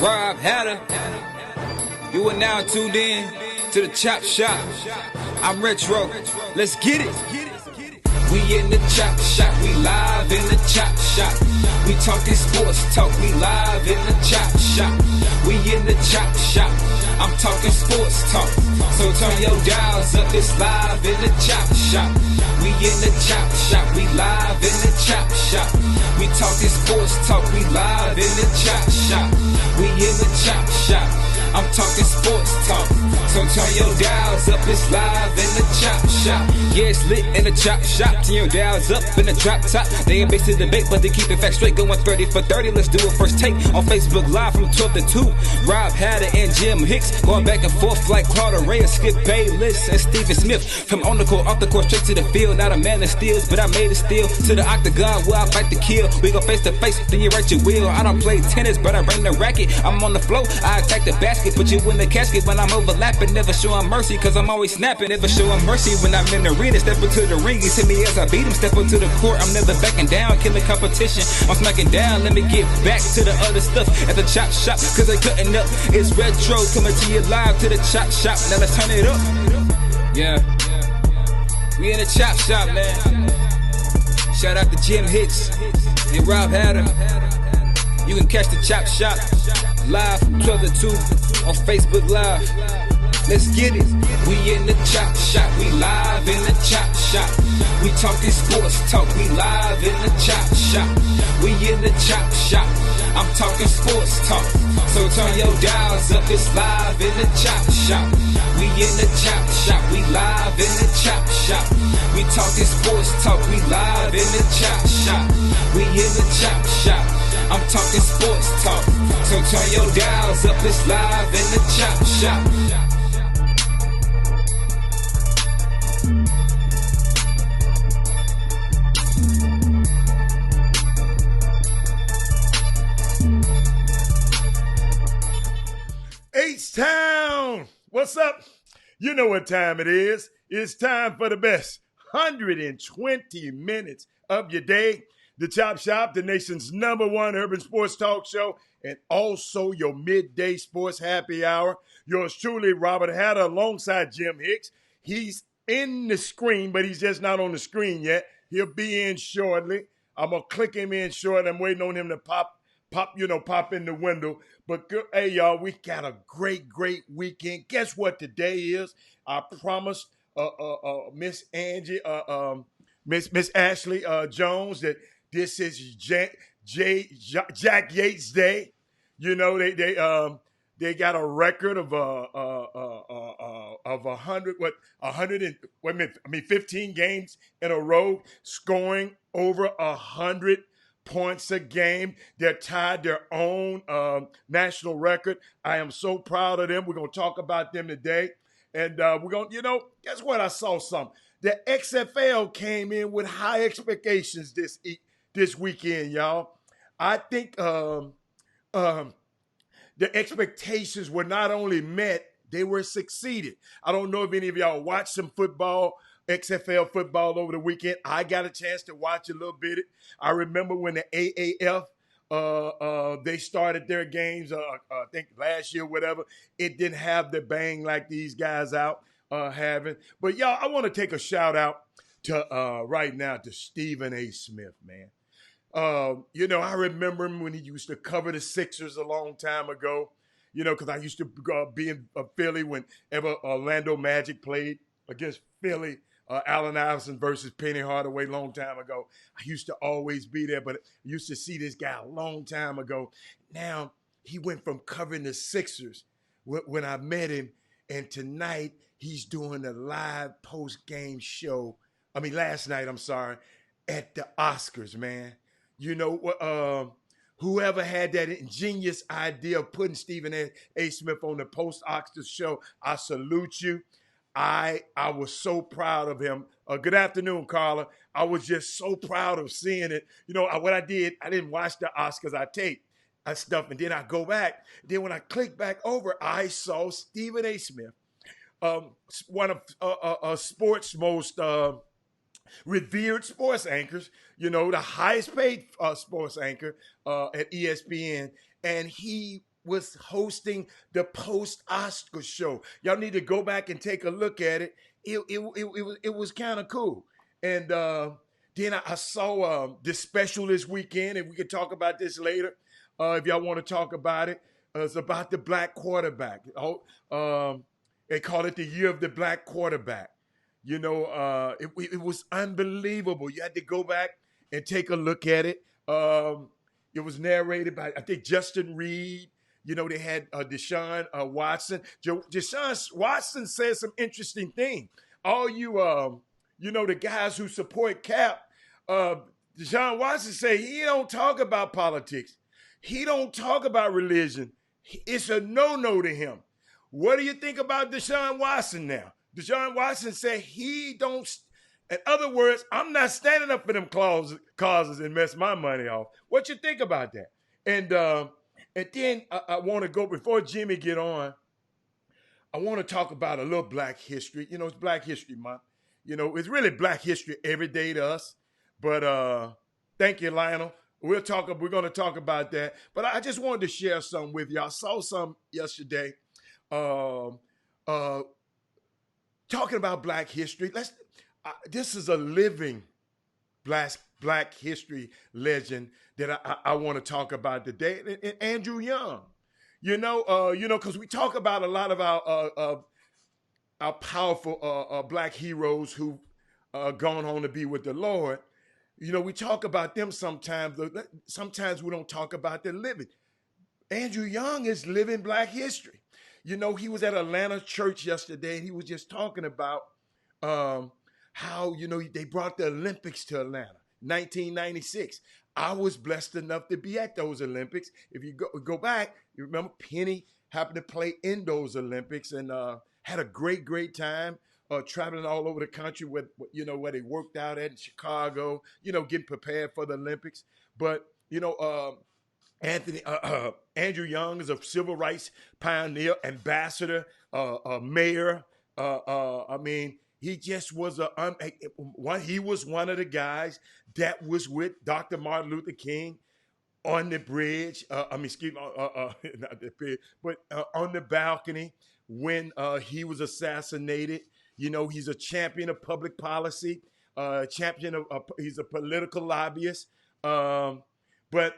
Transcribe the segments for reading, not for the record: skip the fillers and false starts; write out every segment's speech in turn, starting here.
Rob Hatter. You are now tuned in to the Chop Shop. I'm Retro. Let's get it. We in the Chop Shop. We live in the Chop Shop. We talking sports talk. We live in the Chop Shop. We in the Chop Shop. I'm talking sports talk. So turn your dials up. It's live in the Chop Shop. We in the Chop Shop. We live in the Chop Shop. We talking sports talk. We live in the Chop Shop. We in the Chop Shop. I'm talking sports talk. So turn your dials up. It's live in the Chop Shop. Yeah, it's lit in the Chop Shop. Turn your dials up in the drop top. They ain't based in debate, but they keep it facts straight. Going 30 for 30. Let's do a first take on Facebook Live from 12 to 2. Rob Hatter and Jim Hicks going back and forth like Carter Ray and Skip Bayless and Stephen Smith. From on the court, off the court, straight to the field. Not a man that steals, but I made it steal. To the octagon where I fight to kill. We go face to face, then you write your will. I don't play tennis, but I bring the racket. I'm on the floor, I attack the basket. Put you in the casket when I'm overlapping. Never showing mercy, cause I'm always snapping. Never showing mercy when I'm in the arena. Step into the ring, he hit me as I beat him. Step into the court, I'm never backing down. Killing competition, I'm smacking down. Let me get back to the other stuff at the Chop Shop, cause they cutting up. It's Retro coming to you live to the Chop Shop. Now let's turn it up. Yeah, we in the Chop Shop, man. Shout out to Jim Hicks and Rob Hatter. You can catch the Chop Shop live from 12 to 2 on Facebook Live. Let's get it. We in the Chop Shop. We live in the Chop Shop. We talking sports talk. We live in the Chop Shop. We in the Chop Shop. I'm talking sports talk. So turn your dials up. It's live in the Chop Shop. We in the Chop Shop. We live in the Chop Shop. We talking sports talk. We live in the Chop Shop. We in the Chop Shop. I'm talking sports talk. So turn your dials up. It's live in the Chop Shop. H-Town, what's up? You know what time it is. It's time for the best 120 minutes of your day. The Chop Shop, the nation's #1 urban sports talk show, and also your midday sports happy hour. Yours truly, Robert Hatter, alongside Jim Hicks. He's in the screen, but he's just not on the screen yet. He'll be in shortly. I'm going to click him in short. I'm waiting on him to pop in the window. But hey, y'all, we got a great weekend. Guess what today is? I promised Miss Angie, Miss Ashley Jones that this is Jack Yates Day. You know, they got a record of 15 games in a row, scoring over 100 points a game. They're tied their own national record. I am so proud of them. We're going to talk about them today. And we're going to, guess what? I saw something. The XFL came in with high expectations this weekend, y'all. I think the expectations were not only met, they were succeeded. I don't know if any of y'all watched some football, XFL football over the weekend. I got a chance to watch a little bit. I remember when the AAF, they started their games, I think last year, whatever. It didn't have the bang like these guys out having. But y'all, I want to take a shout out to right now to Stephen A. Smith, man. I remember him when he used to cover the Sixers a long time ago, because I used to be in Philly whenever Orlando Magic played against Philly, Allen Iverson versus Penny Hardaway long time ago. I used to always be there, but I used to see this guy a long time ago. Now, he went from covering the Sixers when I met him, and tonight he's doing a live post-game show. Last night, at the Oscars, man. Whoever had that ingenious idea of putting Stephen A. Smith on the post-Oscars show, I salute you. I was so proud of him. Good afternoon, Carla. I was just so proud of seeing it. What I did, I didn't watch the Oscars. I taped stuff, and then I go back. Then when I click back over, I saw Stephen A. Smith, one of sports' most revered sports anchors, the highest paid sports anchor at ESPN. And he was hosting the post-Oscar show. Y'all need to go back and take a look at it. It was kind of cool. And then I saw this special this weekend, and we can talk about this later if y'all want to talk about it. It's about the black quarterback. They call it the year of the black quarterback. You know, it was unbelievable. You had to go back and take a look at it. It was narrated by, I think, Justin Reed. You know, they had Deshaun Watson. Deshaun Watson said some interesting things. All you, you know, the guys who support Cap, Deshaun Watson say he don't talk about politics. He don't talk about religion. It's a no-no to him. What do you think about Deshaun Watson now? Deshaun Watson said he don't. In other words, I'm not standing up for them causes and mess my money off. What you think about that? And then I want to go, before Jimmy get on, I want to talk about a little Black history. You know, it's Black History Month. You know, it's really Black history every day to us. But thank you, Lionel. We're going to talk about that. But I just wanted to share something with you. I saw some yesterday talking about Black history. This is a living Black history legend that I want to talk about today. And Andrew Young, you know, because we talk about a lot of our powerful Black heroes who gone on to be with the Lord. You know, we talk about them sometimes. Sometimes we don't talk about their living. Andrew Young is living Black history. You know, he was at Atlanta church yesterday, and he was just talking about how, you know, they brought the Olympics to Atlanta, 1996. I was blessed enough to be at those Olympics. If you go back, you remember Penny happened to play in those Olympics and had a great time traveling all over the country with, you know, where they worked out at in Chicago, you know, getting prepared for the Olympics. But, you know, Andrew Young is a civil rights pioneer, ambassador, mayor. I mean, he just was he was one of the guys that was with Dr. Martin Luther King on the bridge. Not the bridge, but on the balcony when he was assassinated. You know, he's a champion of public policy, he's a political lobbyist. But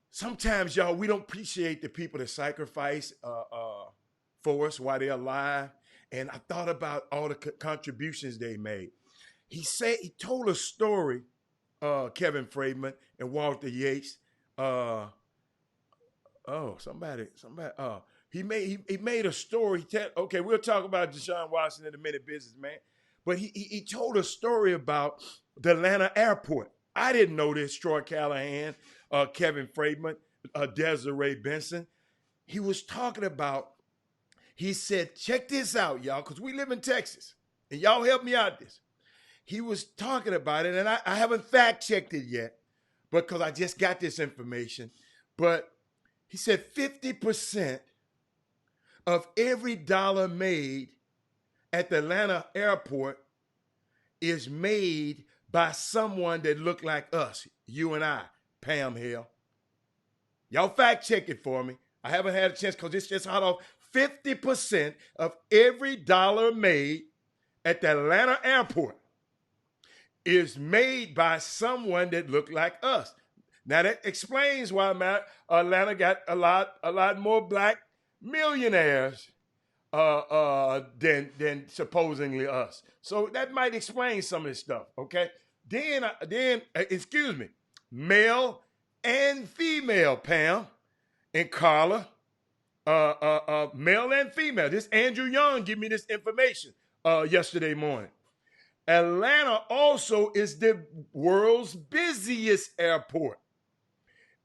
sometimes, y'all, we don't appreciate the people that sacrifice for us while they're alive. And I thought about all the contributions they made. He told a story, Kevin Freedman and Walter Yates. He made a story. Okay, we'll talk about Deshaun Watson in a minute, businessman. But he told a story about the Atlanta airport. I didn't know this. Troy Callahan, Kevin Freedman, Desiree Benson. He was talking about. He said, check this out, y'all, because we live in Texas, and y'all help me out this. He was talking about it, and I haven't fact-checked it yet because I just got this information. But he said 50% of every dollar made at the Atlanta airport is made by someone that looked like us, you and I, Pam Hill. Y'all fact-check it for me. I haven't had a chance because it's just hot off. 50% of every dollar made at the Atlanta airport is made by someone that looked like us. Now that explains why Atlanta got a lot more Black millionaires than supposedly us. So that might explain some of this stuff. Okay. Then excuse me, male and female, Pam and Carla. Male and female. This Andrew Young gave me this information yesterday morning. Atlanta also is the world's busiest airport.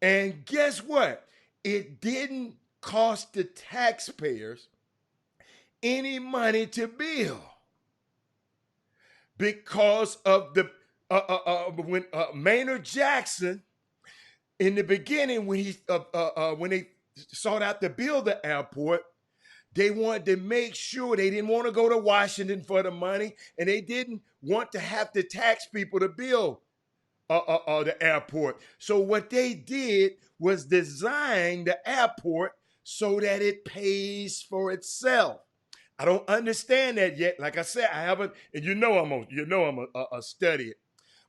And guess what? It didn't cost the taxpayers any money to build because of the when Maynard Jackson in the beginning when they sought out to build the airport, they wanted to make sure they didn't want to go to Washington for the money, and they didn't want to have to tax people to build the airport. So what they did was design the airport so that it pays for itself. I don't understand that yet. Like I said, I haven't, and I'm a study it.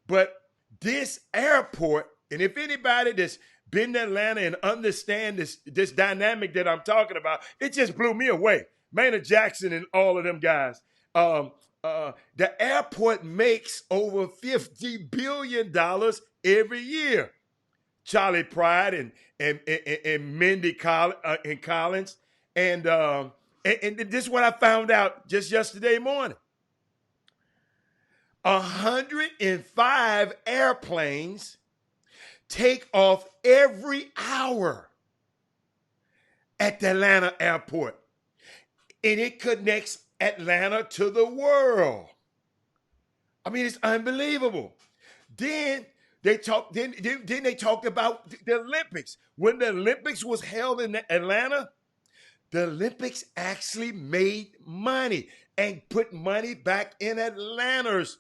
But this airport, and if anybody that's been to Atlanta and understand this dynamic that I'm talking about, it just blew me away. Maynard Jackson and all of them guys. The airport makes over $50 billion every year. Charlie Pride and Mindy Collins. And this is what I found out just yesterday morning. 105 airplanes take off every hour at the Atlanta airport. And it connects Atlanta to the world. I mean, it's unbelievable. Then they talked about the Olympics. When the Olympics was held in Atlanta, the Olympics actually made money and put money back in Atlanta's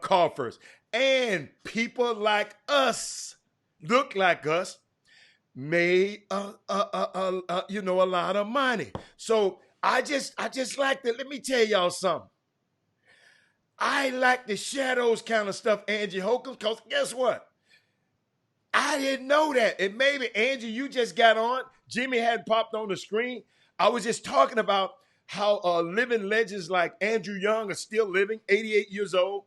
coffers. And people like us, look like us, made a lot of money. So I just like that. Let me tell y'all something. I like to share those kind of stuff, Angie Holcomb, because guess what? I didn't know that. And maybe, Angie, you just got on. Jimmy hadn't popped on the screen. I was just talking about how living legends like Andrew Young are still living, 88 years old.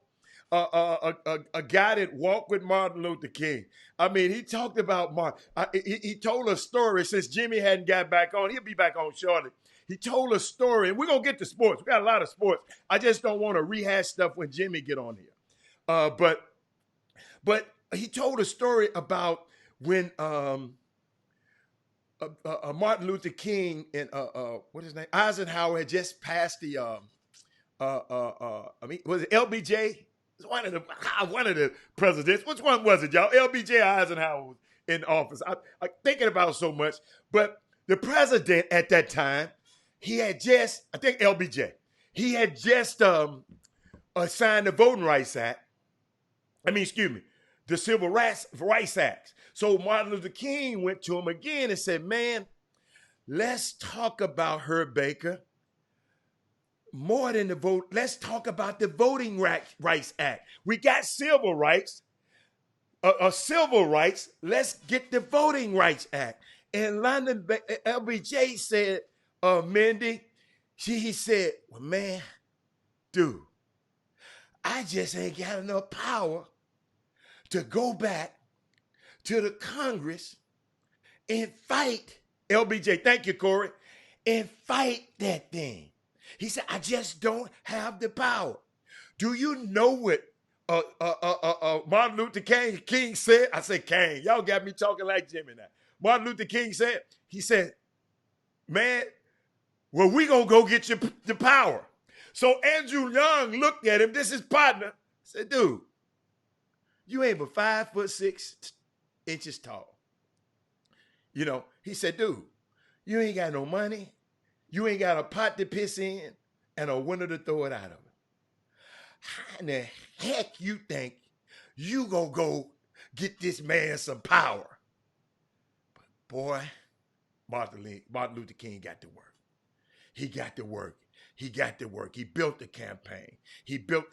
A guy that walked with Martin Luther King. I mean, he talked about Martin. He told a story since Jimmy hadn't got back on. He'll be back on shortly. He told a story, and we're going to get to sports. We got a lot of sports. I just don't want to rehash stuff when Jimmy get on here. But he told a story about when Martin Luther King and what his name, Eisenhower, had just passed the was it LBJ? One of the presidents. Which one was it, y'all? LBJ or Eisenhower was in office. I'm thinking about so much. But the president at that time, he had just, I think LBJ, he had just signed the Voting Rights Act. The Civil Rights Act. So Martin Luther King went to him again and said, man, let's talk about Herb Baker. More than the vote, let's talk about the Voting Rights Act. We got civil rights, civil rights. Let's get the Voting Rights Act. And London LBJ said, Mindy, he said, well, man, dude, I just ain't got enough power to go back to the Congress and fight, LBJ, thank you, Corey, and fight that thing. He said, I just don't have the power. Do you know what Martin Luther King said? I said, King, y'all got me talking like Jimmy now. Martin Luther King said, he said, man, well, we gonna go get you the power. So Andrew Young looked at him, this is his partner, said, dude, you ain't but 5'6" tall. You know, he said, dude, you ain't got no money. You ain't got a pot to piss in and a window to throw it out of. How in the heck you think you gonna go get this man some power? But boy, Martin Luther King got to work. He got to work. He got to work. He built the campaign. He built,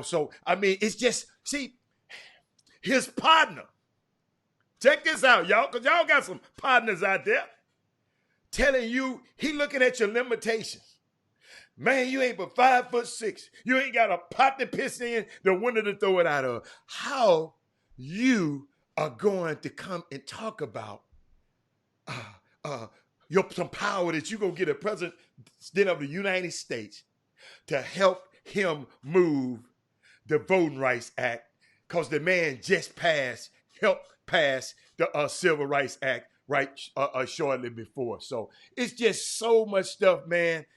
so, I mean, it's just, see, his partner, check this out, y'all, because y'all got some partners out there telling you, he looking at your limitations. Man, you ain't but 5'6". You ain't got a pot to piss in, the window to throw it out of. How you are going to come and talk about some power that you're going to get a president of the United States to help him move the Voting Rights Act, because the man just helped pass the Civil Rights Act shortly before. So it's just so much stuff, man.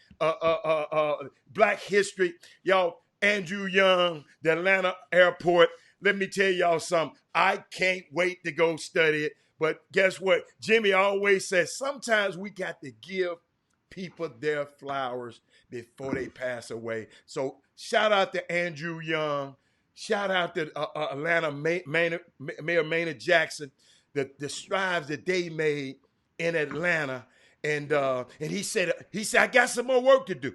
Black history, y'all. Andrew Young, the Atlanta airport. Let me tell y'all something. I can't wait to go study it. But guess what? Jimmy always says sometimes we got to give people their flowers before they pass away. So shout out to Andrew Young. Shout out to Atlanta Mayor Maynard Jackson, the strides that they made in Atlanta, and he said I got some more work to do.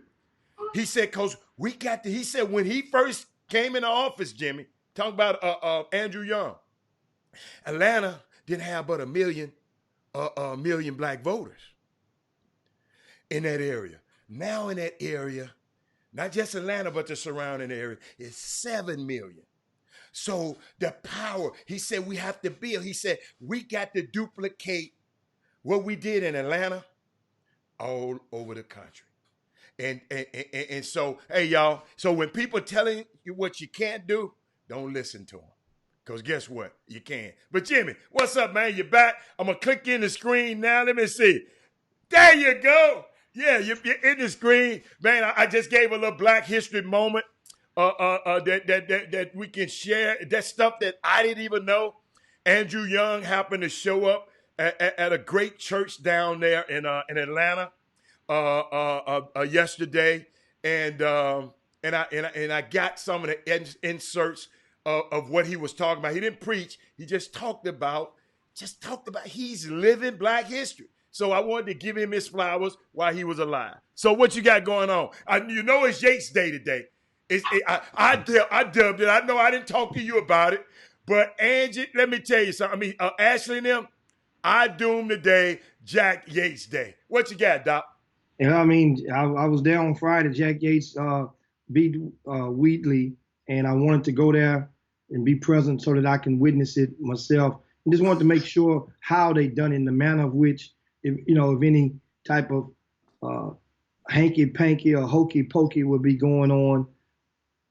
He said cause we got to. He said when he first came into office, Jimmy, talking about Andrew Young, Atlanta didn't have but a million black voters in that area. Now in that area, not just Atlanta, but the surrounding area, is 7 million. So the power, he said we have to build. He said we got to duplicate what we did in Atlanta all over the country. And so, hey, y'all, so when people telling you what you can't do, don't listen to them. Because guess what? You can. But Jimmy, what's up, man? You back? I'm going to click in the screen now. Let me see. There you go. Yeah, you're in the screen. Man, I just gave a little Black History moment that we can share. That stuff that I didn't even know. Andrew Young happened to show up at a great church down there in Atlanta yesterday, and I got some of the inserts of what he was talking about. He didn't preach. He just talked about he's living Black history. So I wanted to give him his flowers while he was alive. So what you got going on? You know it's Yates Day today. I dubbed it. I know I didn't talk to you about it, but Angie, let me tell you something. Ashley and them, I doomed today Jack Yates Day. What you got, Doc? Yeah, I mean, I was there on Friday. Jack Yates beat Wheatley, and I wanted to go there and be present so that I can witness it myself. I just wanted to make sure how they done it in the manner of which, if any type of hanky-panky or hokey-pokey would be going on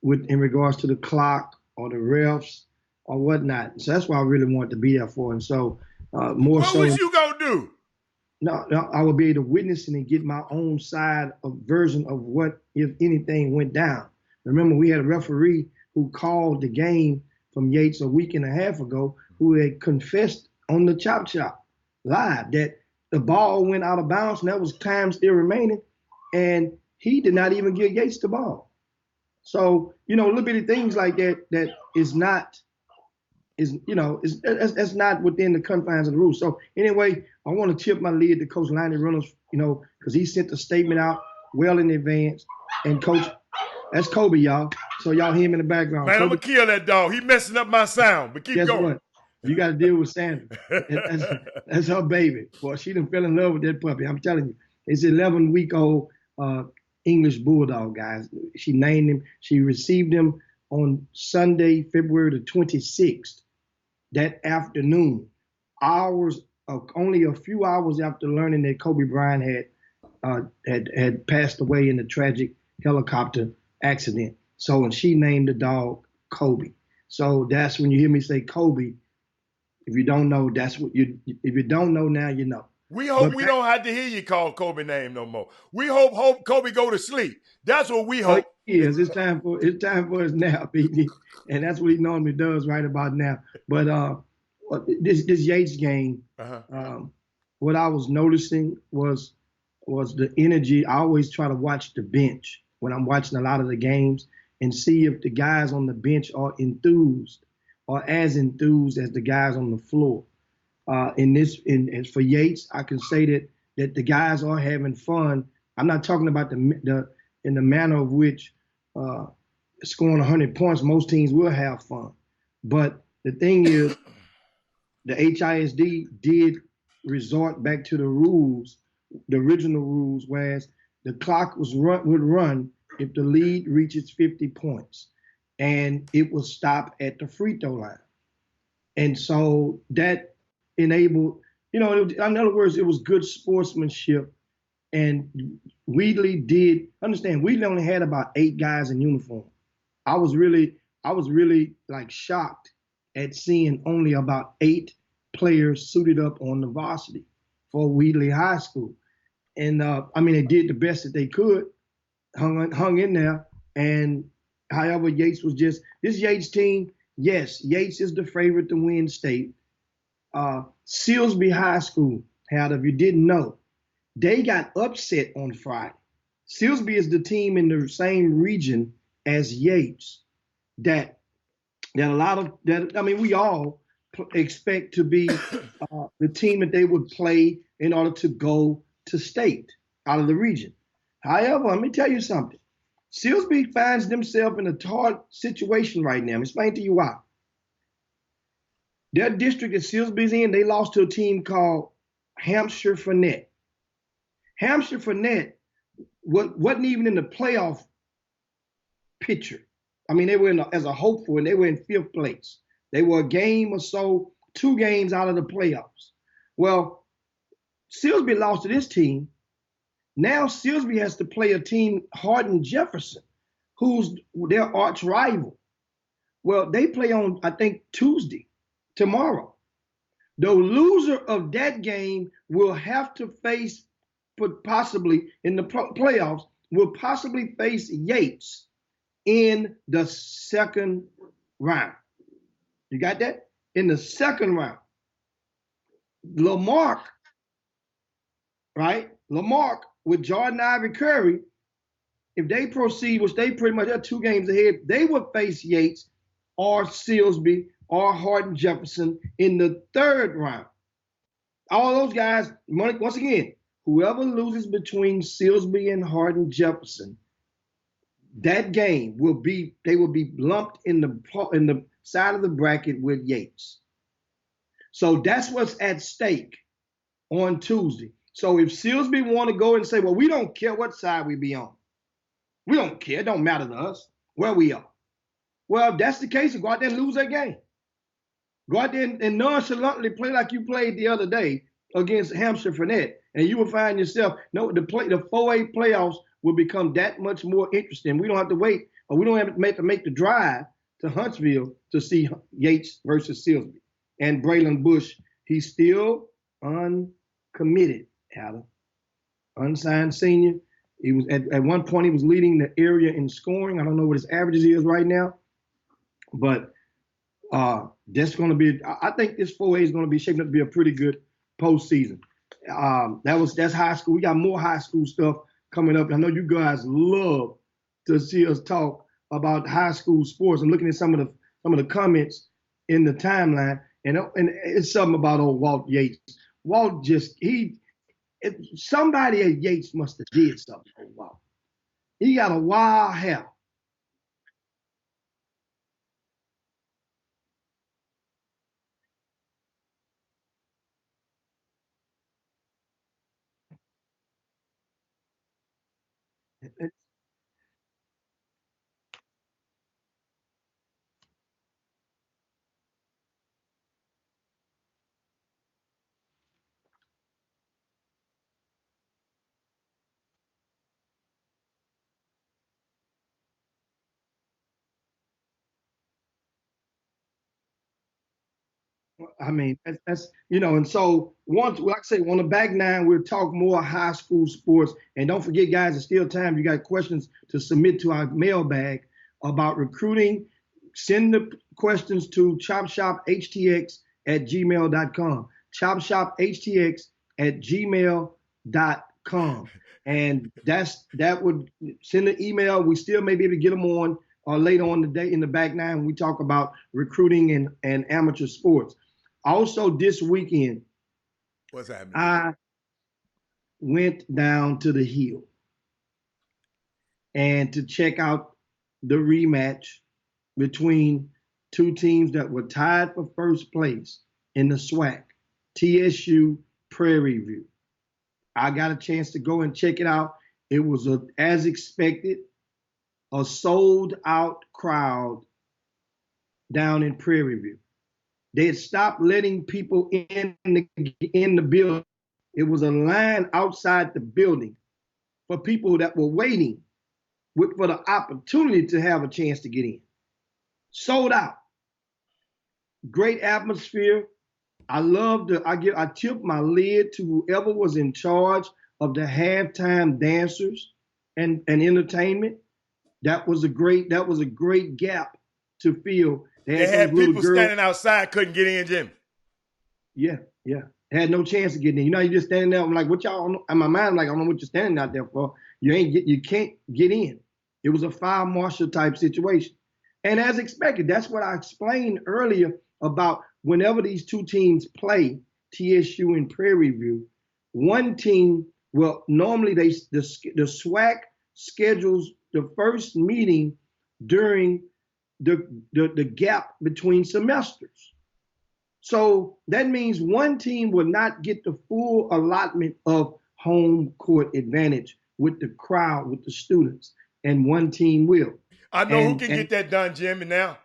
in regards to the clock or the refs or whatnot. So that's why I really wanted to be there for. And so more what so. What was you gonna do? No, I would be able to witness it and get my own side of version of what, if anything, went down. Remember, we had a referee who called the game from Yates a week and a half ago, who had confessed on the Chop Shop live that the ball went out of bounds and there was time still remaining, and he did not even give Yates the ball. So, little bitty things like that is not. That's not within the confines of the rules. So anyway, I want to tip my lid to Coach Lonnie Reynolds, because he sent the statement out well in advance. And Coach, that's Kobe, y'all. So y'all hear him in the background. Man, Kobe, I'm gonna kill that dog. He messing up my sound, but keep guess going. what? You got to deal with Sandra. That's her baby. Boy, she done fell in love with that puppy. I'm telling you. It's 11-week-old English Bulldog, guys. She named him. She received him on Sunday, February the 26th. That afternoon, only a few hours after learning that Kobe Bryant had passed away in a tragic helicopter accident. So, and she named the dog Kobe. So that's when you hear me say Kobe. If you don't know, if you don't know now, you know. We hope we don't have to hear you call Kobe name no more. We hope Kobe go to sleep. That's what we hope. Yes, it's time for his nap, PD, and that's what he normally does right about now. But this Yates game, what I was noticing was the energy. I always try to watch the bench when I'm watching a lot of the games and see if the guys on the bench are enthused or as enthused as the guys on the floor. And for Yates, I can say that the guys are having fun. I'm not talking about in the manner of which scoring 100 points, most teams will have fun. But the thing is, the HISD did resort back to the rules, the original rules, whereas the clock would run if the lead reaches 50 points, and it will stop at the free throw line. And so that enabled, in other words, it was good sportsmanship. And Wheatley Wheatley only had about 8 guys in uniform. I was really like shocked at seeing only about 8 players suited up on the varsity for Wheatley High School. And they did the best that they could, hung in there. And however, Yates was just, this Yates team, yes, Yates is the favorite to win state. Silsbee High School, if you didn't know, they got upset on Friday. Silsbee is the team in the same region as Yates that that a lot of that. I mean, we all expect to be the team that they would play in order to go to state out of the region. However, let me tell you something. Silsbee finds themselves in a hard situation right now. I'll explain to you why. Their district that Silsbee's in, they lost to a team called Hampshire Fannett. Hampshire Fannett wasn't even in the playoff picture. I mean, they were as a hopeful, and they were in 5th place. They were a game or so, 2 games out of the playoffs. Well, Silsbee lost to this team. Now Silsbee has to play a team, Hardin Jefferson, who's their arch rival. Well, they play on, I think, Tuesday, tomorrow. The loser of that game will have to face, possibly in the playoffs, will possibly face Yates in the 2nd round. You got that? In the 2nd round. Lamarck, right? Lamarck with Jordan Ivy Curry, if they proceed, which they pretty much are 2 games ahead, they would face Yates or Silsbee or Hardin Jefferson in the 3rd round. All those guys, once again, whoever loses between Silsbee and Hardin Jefferson, that game they will be lumped in the side of the bracket with Yates. So that's what's at stake on Tuesday. So if Silsbee want to go and say, well, we don't care what side we be on. We don't care. It don't matter to us where we are. Well, if that's the case, go out there and lose that game. Go out there and nonchalantly play like you played the other day against Hampshire Fannett, and you will find yourself, the 4A playoffs will become that much more interesting. We don't have to wait, or we don't have to make the drive to Huntsville to see Yates versus Silsbee. And Braylon Bush, he's still uncommitted, Adam. Unsigned senior. He was at one point he was leading the area in scoring. I don't know what his averages is right now, but that's going to be. I think this 4A is going to be shaping up to be a pretty good postseason. That's high school. We got more high school stuff coming up. I know you guys love to see us talk about high school sports. I'm looking at some of the comments in the timeline, and it's something about old Walt Yates. Walt somebody at Yates must have did something to Walt. He got a wild hair. I mean, that's and so once, like I say, on the back nine, we'll talk more high school sports. And don't forget, guys, it's still time. You got questions to submit to our mailbag about recruiting. Send the questions to chopshophtx@gmail.com. Chopshophtx@gmail.com. And that would send an email. We still may be able to get them on later on today in the back nine when we talk about recruiting and amateur sports. Also, this weekend, what's happening? I went down to the Hill and to check out the rematch between 2 teams that were tied for first place in the SWAC, TSU Prairie View. I got a chance to go and check it out. It was, as expected, a sold-out crowd down in Prairie View. They had stopped letting people in the building. It was a line outside the building for people that were waiting for the opportunity to have a chance to get in. Sold out. Great atmosphere. I tip my lid to whoever was in charge of the halftime dancers and entertainment. That was a great gap to fill. They had people standing outside, couldn't get in, Jim. Yeah. Had no chance of getting in. You just standing there. I'm like, what y'all? In my mind, I'm like, I don't know what you're standing out there for. You can't get in. It was a fire marshal type situation. And as expected, that's what I explained earlier about whenever these two teams play, TSU and Prairie View, one team will normally the SWAC schedules the first meeting during the gap between semesters. So that means one team will not get the full allotment of home court advantage with the crowd, with the students, and one team will. I know who can get that done, Jimmy, now.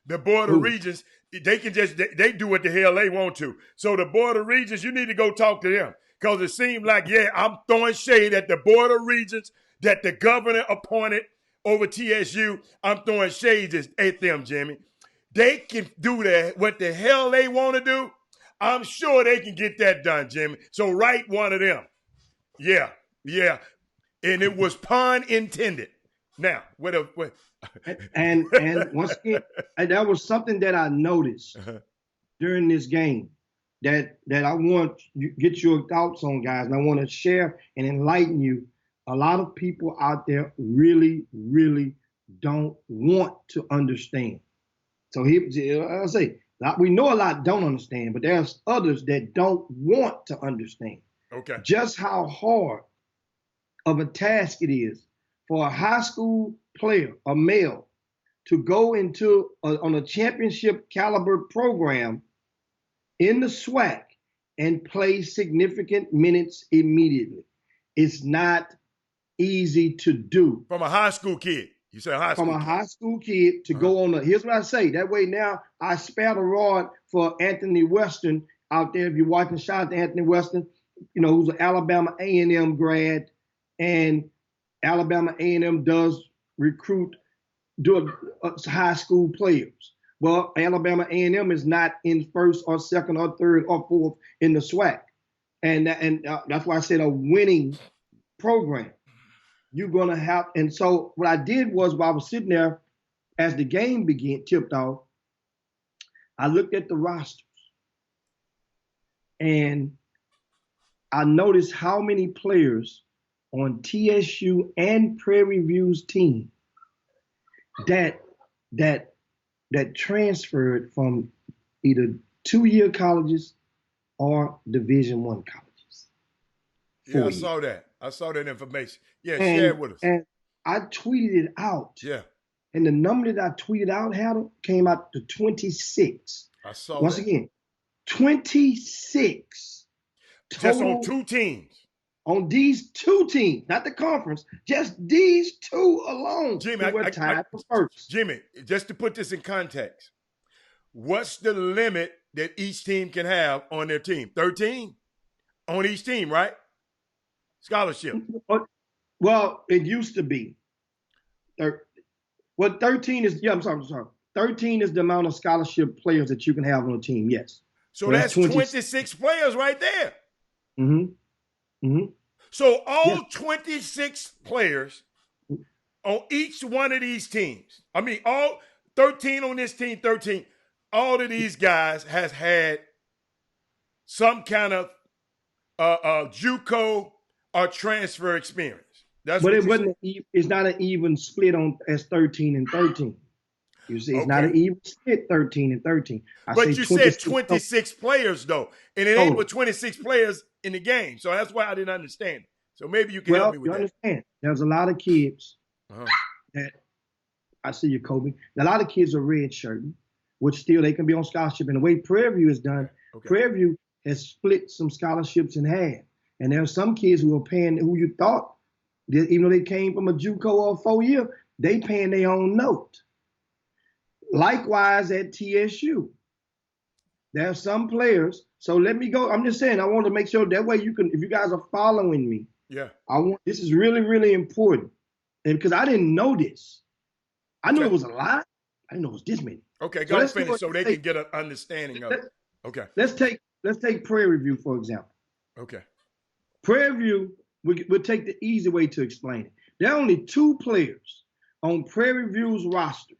The Board of Regents, they can just, they do what the hell they want to. So the Board of Regents, you need to go talk to them. Because it seemed like, yeah, I'm throwing shade at the Board of Regents that the governor appointed over TSU. I'm throwing shade at them, Jimmy. They can do that, what the hell they want to do. I'm sure they can get that done, Jimmy. So write one of them. Yeah. And it was pun intended. Now, what? And once again, that was something that I noticed during this game that I want you get your thoughts on, guys, and I want to share and enlighten you. A lot of people out there really, really don't want to understand. So I'll say, we know a lot don't understand, but there's others that don't want to understand. Okay. Just how hard of a task it is for a high school player, a male, to go into on a championship caliber program in the SWAC and play significant minutes immediately. It's not easy to do. From a high school kid. You said high school. From a high school kid to go on here's what I say. That way now I spare the rod for Anthony Weston out there. If you're watching, shout out to Anthony Weston, who's an Alabama A&M grad, and Alabama A&M does recruit high school players. Well, Alabama A&M is not in first or second or third or fourth in the SWAC. And that's why I said a winning program. You're going to have, and so what I did was while I was sitting there as the game tipped off, I looked at the rosters and I noticed how many players on TSU and Prairie View's team that transferred from either 2-year colleges or Division I colleges. Yeah, I saw that information. Yeah, share it with us. And I tweeted it out. Yeah. And the number that I tweeted out, Haddle, came out to 26. I saw Once again, 26. Just on 2 teams. On these 2 teams, not the conference, just these 2 alone. Jimmy, were tied for first. Jimmy, just to put this in context, what's the limit that each team can have on their team? 13 on each team, right? Scholarship. Well, it used to be. 13 is, I'm sorry. 13 is the amount of scholarship players that you can have on a team, yes. So that's 26 players right there. Mm-hmm. Mm-hmm. So all 26 players on each one of these teams. I mean, all 13 on this team, 13. All of these guys has had some kind of JUCO or transfer experience. But it wasn't. It's not an even split as 13 and 13. You see, it's not an even split 13 and 13. But you said 26 players though, and it ain't but 26 players in the game. So that's why I didn't understand it. So maybe you can help me with that. Understand. There's a lot of kids that I see you, Kobe. A lot of kids are redshirting, which still they can be on scholarship. And the way Prairie View is done, Prairie View has split some scholarships in half. And there are some kids who are paying, who you thought, even though they came from a JUCO or a 4-year, they paying their own note. Likewise at TSU. There are some players. So let me go. I'm just saying, I want to make sure that way you can, if you guys are following me. Yeah. This is really, really important. And because I didn't know this. I knew it was a lot. I didn't know it was this many. Okay, go finish so they can get an understanding of it. Okay. Let's take Prairie View, for example. Okay. Prairie View, we'll take the easy way to explain it. There are only 2 players on Prairie View's roster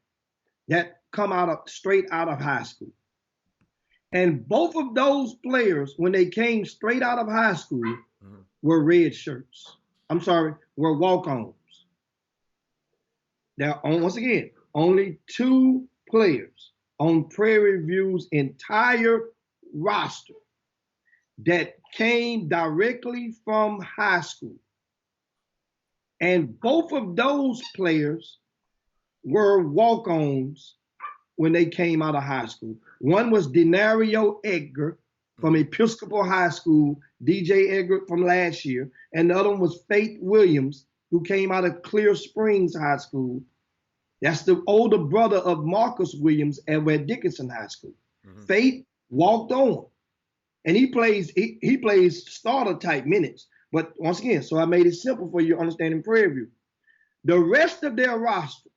that come straight out of high school. And both of those players, when they came straight out of high school, were red shirts. Were walk-ons. Now, once again, only 2 players on Prairie View's entire roster that came directly from high school. And both of those players were walk-ons when they came out of high school. One was Denario Edgar from Episcopal High School, DJ Edgar from last year, and the other one was Faith Williams, who came out of Clear Springs High School. That's the older brother of Marcus Williams at Red Dickinson High School. Faith walked on, and he plays starter type minutes. But once again, so I made it simple for you to understand in Prairie View. The rest of their roster,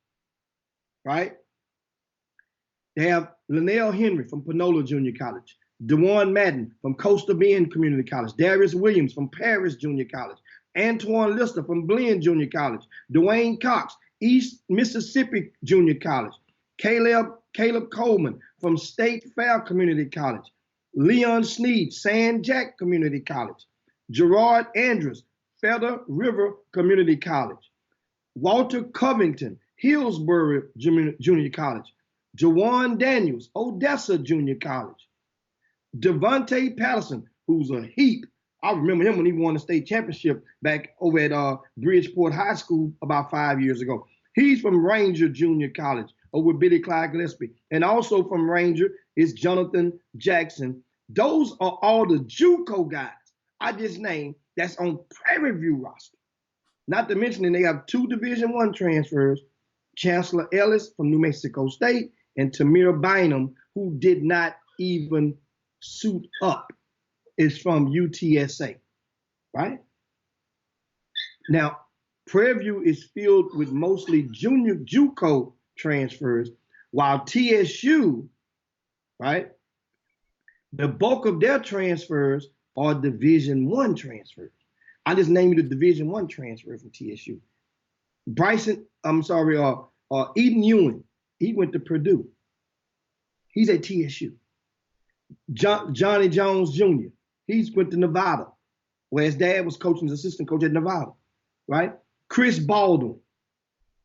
right? They have Linnell Henry from Panola Junior College, DeJuan Madden from Coastal Bend Community College, Darius Williams from Paris Junior College, Antoine Lister from Glenn Junior College, Dwayne Cox, East Mississippi Junior College, Caleb Coleman from State Fair Community College, Leon Sneed, San Jack Community College, Gerard Andrews, Feather River Community College, Walter Covington, Hillsborough Junior College, Jawan Daniels, Odessa Junior College, Devontae Patterson, who's a heap. I remember him when he won the state championship back over at Bridgeport High School about 5 years ago. He's from Ranger Junior College over with Billy Clyde Gillespie. And also from Ranger is Jonathan Jackson. Those are all the JUCO guys I just named that's on Prairie View roster. Not to mention that they have 2 Division I transfers, Chancellor Ellis from New Mexico State and Tamir Bynum, who did not even suit up, is from UTSA, right? Now, Prairie View is filled with mostly junior JUCO transfers, while TSU, right, the bulk of their transfers are Division I transfers. I just named you the Division I transfer from TSU. Eden Ewing, he went to Purdue. He's at TSU. Johnny Jones Jr., he's went to Nevada, where his dad was coaching as assistant coach at Nevada, right? Chris Baldwin,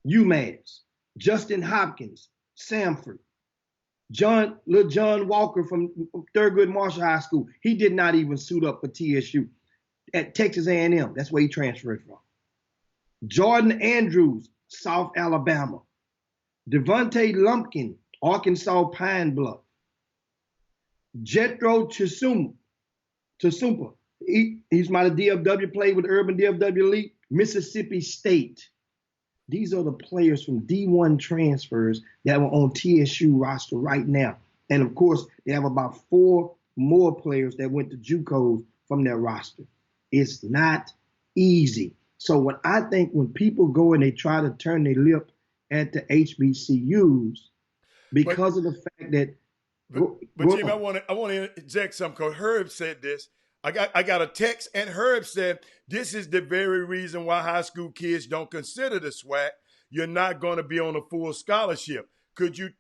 UMass. Justin Hopkins, Samford. Lil John Walker from Thurgood Marshall High School, he did not even suit up for TSU. At Texas A&M, that's where he transferred from. Jordan Andrews, South Alabama. Devontae Lumpkin, Arkansas Pine Bluff. Jethro Chisumpa, he's my DFW, played with Urban DFW Elite, Mississippi State. These are the players from D1 transfers that were on TSU roster right now. And of course, they have about 4 more players that went to JUCOs from their roster. It's not easy. So when people go and they try to turn their lip at the HBCUs because of the fact that Jim, I want to interject something because Herb said this. I got a text, and Herb said this is the very reason why high school kids don't consider the SWAC. You're not going to be on a full scholarship. Could you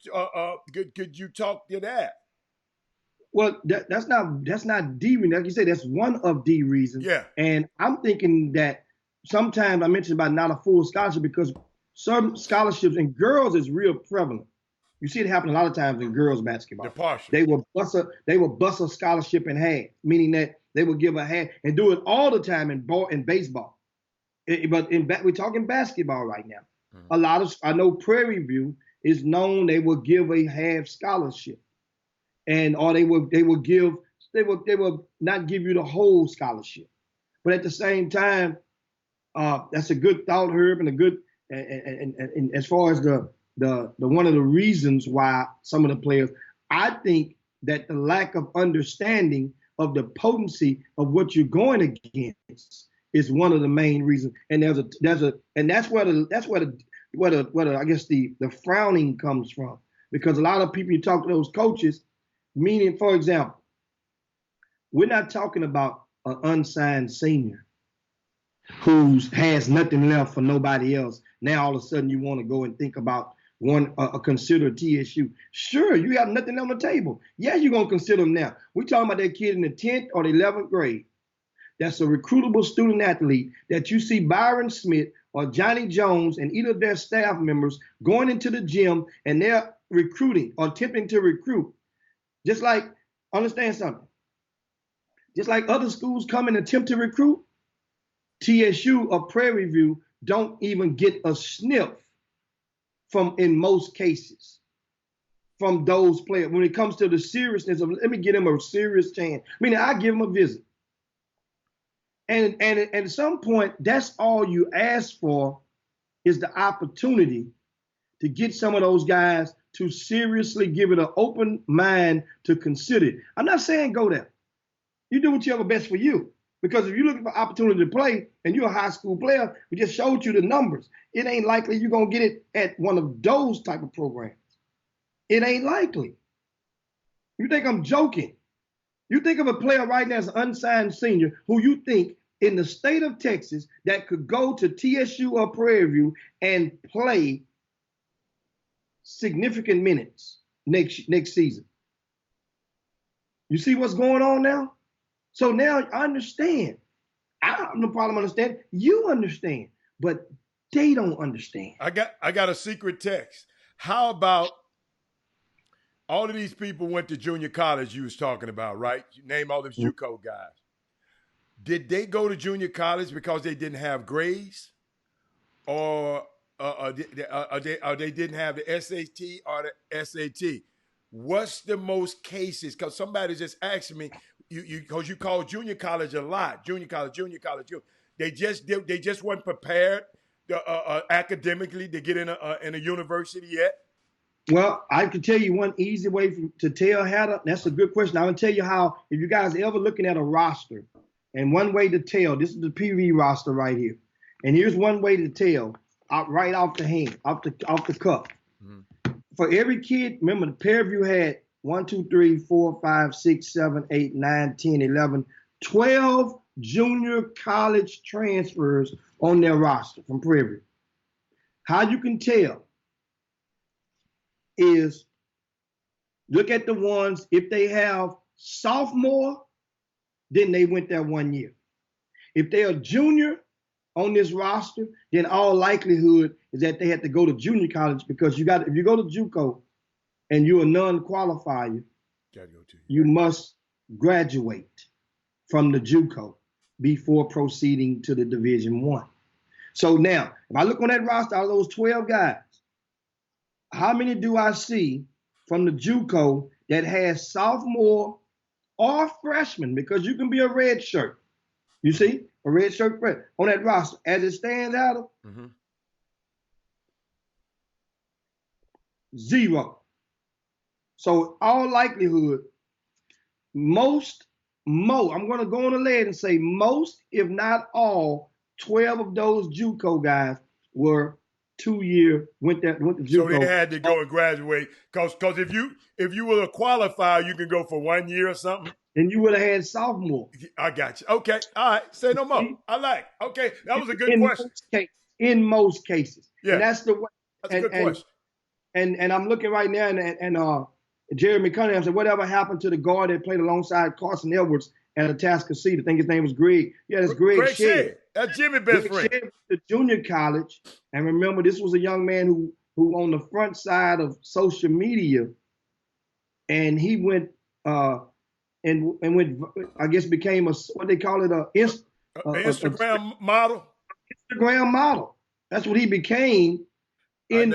talk to that? Well, that's not the reason. Like you said, that's one of the reasons. Yeah. And I'm thinking that sometimes I mentioned about not a full scholarship because some scholarships in girls is real prevalent. You see it happen a lot of times in girls basketball. They will bust a scholarship in half, meaning that they will give a half and do it all the time in baseball. But we're talking basketball right now. Mm-hmm. I know Prairie View is known they will give a half scholarship, or they will not give you the whole scholarship. But at the same time, that's a good thought, Herb, and a good and as far as the one of the reasons why some of the players, I think that the lack of understanding of the potency of what you're going against is one of the main reasons. And that's where I guess the frowning comes from, because a lot of people, you talk to those coaches, meaning, for example, we're not talking about an unsigned senior who has nothing left for nobody else. Now all of a sudden you want to go and think about consider TSU. Sure, you have nothing on the table. Yeah, you're going to consider them now. We're talking about that kid in the 10th or the 11th grade. That's a recruitable student athlete that you see Byron Smith or Johnny Jones and either of their staff members going into the gym and they're recruiting or attempting to recruit, just like, understand something, just like other schools come and attempt to recruit, TSU or Prairie View don't even get a sniff from, in most cases, from those players. When it comes to the seriousness of, let me give them a serious chance. Meaning I give them a visit. And at some point, that's all you ask for is the opportunity to get some of those guys to seriously give it an open mind to consider it. I'm not saying go there. You do whatever best for you. Because if you're looking for opportunity to play and you're a high school player, we just showed you the numbers. It ain't likely you're going to get it at one of those type of programs. It ain't likely. You think I'm joking? You think of a player right now as an unsigned senior who you think in the state of Texas that could go to TSU or Prairie View and play significant minutes next season. You see what's going on now? So now I understand. I have no problem understanding. You understand, but they don't understand. I got a secret text. How about all of these people went to junior college you was talking about, right? You name all those JUCO guys. Did they go to junior college because they didn't have grades, or they didn't have the SAT or the SAT? What's the most cases? Because somebody just asked me, because you call junior college a lot, junior college. They just weren't prepared academically to get in a university yet. Well, I can tell you one easy way to tell how to. That's a good question. I'm gonna tell you how. If you guys are ever looking at a roster, and one way to tell, this is the PV roster right here, and here's one way to tell, right off the hand, off the cuff. Mm-hmm. For every kid, remember the Prairie View had 1, 2, 3, 4, 5, 6, 7, 8, 9, 10, 11, 12 junior college transfers on their roster from Prairie View. How you can tell is look at the ones, if they have sophomore, then they went there 1 year. If they're a junior on this roster, then all likelihood is that they had to go to junior college, because if you go to JUCO and you're a non-qualifier, you must graduate from the JUCO before proceeding to the Division I. So now, if I look on that roster, out of those 12 guys, how many do I see from the JUCO that has sophomore or freshman? Because you can be a red shirt. You see, a red shirt freshman on that roster. As it stands out, mm-hmm. 0. So all likelihood, I'm going to go on a leg and say most, if not all, 12 of those JUCO guys were 2-year, went to JUCO. So they had to go and graduate, because if you were a qualifier, you can go for 1 year or something. And you would have had sophomore. I got you. Okay. All right. Say no more. I like. Okay. That was a good question. In most cases. Yeah. And that's the way. That's a good question. And I'm looking right now, and Jeremy Cunningham said, whatever happened to the guard that played alongside Carson Edwards at Atascocita? I think his name was Greg. Yeah, that's Greg Shedd. That's Jimmy's best friend. Shedd went to junior college. And remember, this was a young man who on the front side of social media, and he went and went, I guess, became what they call it, Instagram model. Instagram model. That's what he became. And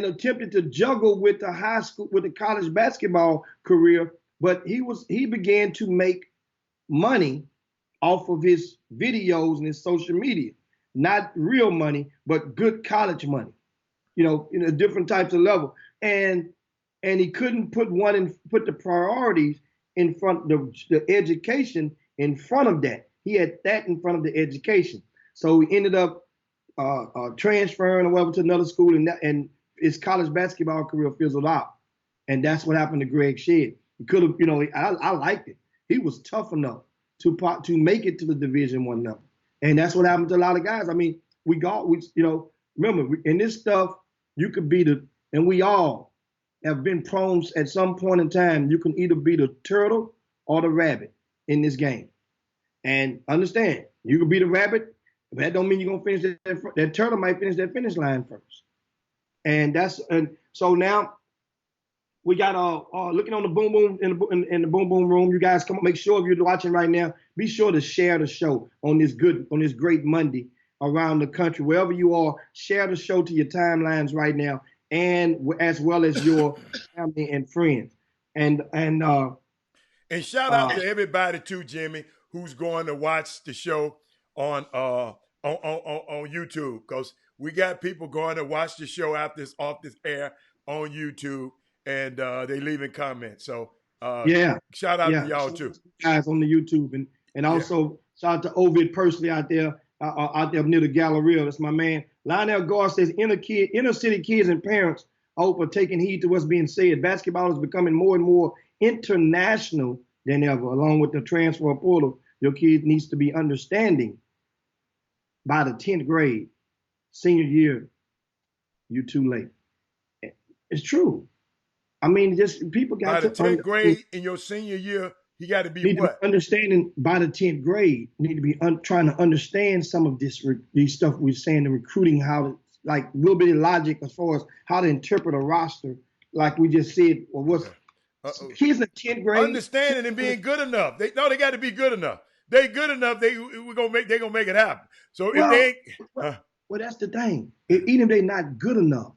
attempted to juggle with the high school, with the college basketball career, but he began to make money off of his videos and his social media. Not real money, but good college money. In a different types of level. And he couldn't put the priorities in front, the education in front of that. He had that in front of the education. So he ended up transferring or whatever to another school, and his college basketball career fizzled out. And that's what happened to Greg Shedd. He could have, I liked it. He was tough enough to make it to the Division I level. And that's what happened to a lot of guys. I mean, remember, in this stuff, you could be and we all have been prone at some point in time, you can either be the turtle or the rabbit in this game. And understand, you can be the rabbit But that don't mean you're gonna finish that turtle might finish that finish line first. And so now we got looking on the boom boom in the boom boom room. You guys come on, make sure if you're watching right now, be sure to share the show on this great Monday around the country. Wherever you are, share the show to your timelines right now, and as well as your family and friends. And shout out to everybody too, Jimmy, who's going to watch the show on YouTube, because we got people going to watch the show after it's off this air on YouTube, and they leaving comments. So shout out to y'all too, guys on the YouTube, and also shout out to Ovid personally out there near the Galleria. That's my man. Lionel Gar says inner city kids and parents, I hope, are taking heed to what's being said. Basketball is becoming more and more international than ever. Along with the transfer portal, your kids needs to be understanding by the 10th grade, senior year, you're too late. It's true. I mean, just people got by the 10th grade in your senior year, you got to be what? Understanding by the 10th grade, need to be trying to understand some of these stuff we're saying, the recruiting, how to, like, a little bit of logic as far as how to interpret a roster, like we just said, or what's kids in the 10th grade. Understanding and being good enough. They got to be good enough. They good enough. They're gonna make it happen. So if they, well, that's the thing. Even if they're not good enough,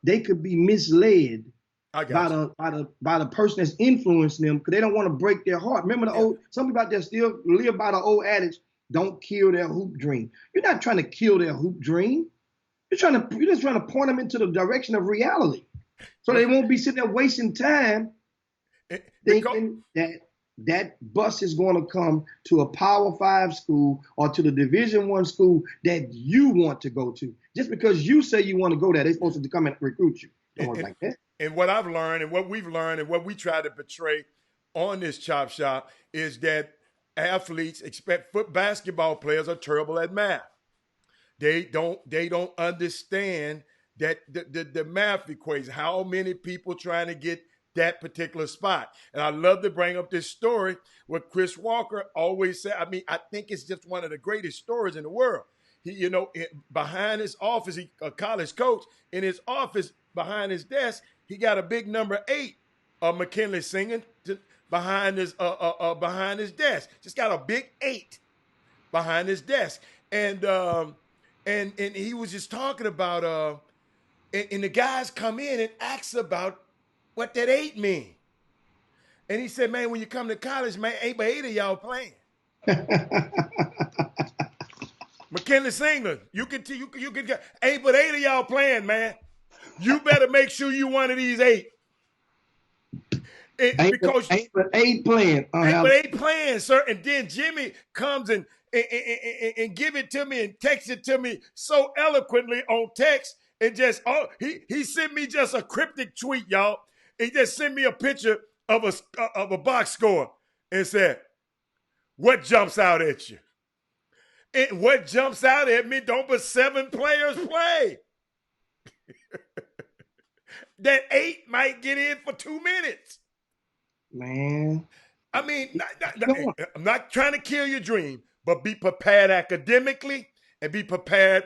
they could be misled by the person that's influencing them, because they don't want to break their heart. Remember some people out there still live by the old adage: don't kill their hoop dream. You're not trying to kill their hoop dream. You're just trying to point them into the direction of reality, so they won't be sitting there wasting time thinking that bus is going to come to a Power 5 school or to the Division I school that you want to go to. Just because you say you want to go there, they're supposed to come and recruit you. Don't work like that. And what I've learned and what we've learned and what we try to portray on this Chop Shop is that athletes basketball players are terrible at math. They don't understand that the math equation, how many people trying to get that particular spot. And I love to bring up this story what Chris Walker always said. I mean, I think it's just one of the greatest stories in the world. He, behind his office, a college coach, in his office behind his desk, he got a big number 8 of McKinley singing behind his desk. Just got a big 8 behind his desk. And he was just talking about and the guys come in and ask about what that 8 mean. And he said, man, when you come to college, man, 8 by 8 of y'all playing. McKinley Singler, you can 8 by 8 of y'all playing, man. You better make sure you one of these 8. Because 8 by 8 playing. 8 by 8 playing, sir. And then Jimmy comes and give it to me and text it to me so eloquently on text. And just he sent me just a cryptic tweet, y'all. He just sent me a picture of a box score and said, "What jumps out at you?" And what jumps out at me, don't but 7 players play. That 8 might get in for 2 minutes. Man. I mean, I'm not trying to kill your dream, but be prepared academically and be prepared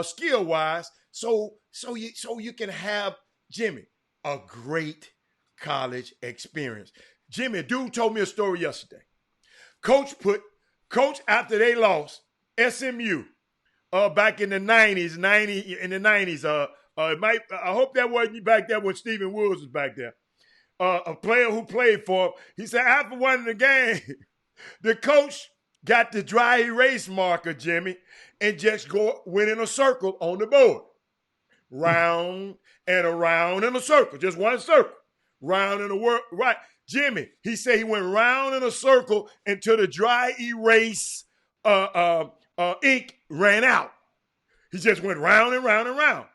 skill-wise, so you can have, Jimmy, a great college experience. Jimmy, dude told me a story yesterday. Coach after they lost SMU back in the 90s. I hope that wasn't back there when Stephen Woods was back there. A player who played for him. He said after winning the game, the coach got the dry erase marker, Jimmy, and just went in a circle on the board. Round and around in a circle, just one circle. Round in a world, right. Jimmy, he said he went round in a circle until the dry erase ink ran out. He just went round and round and round.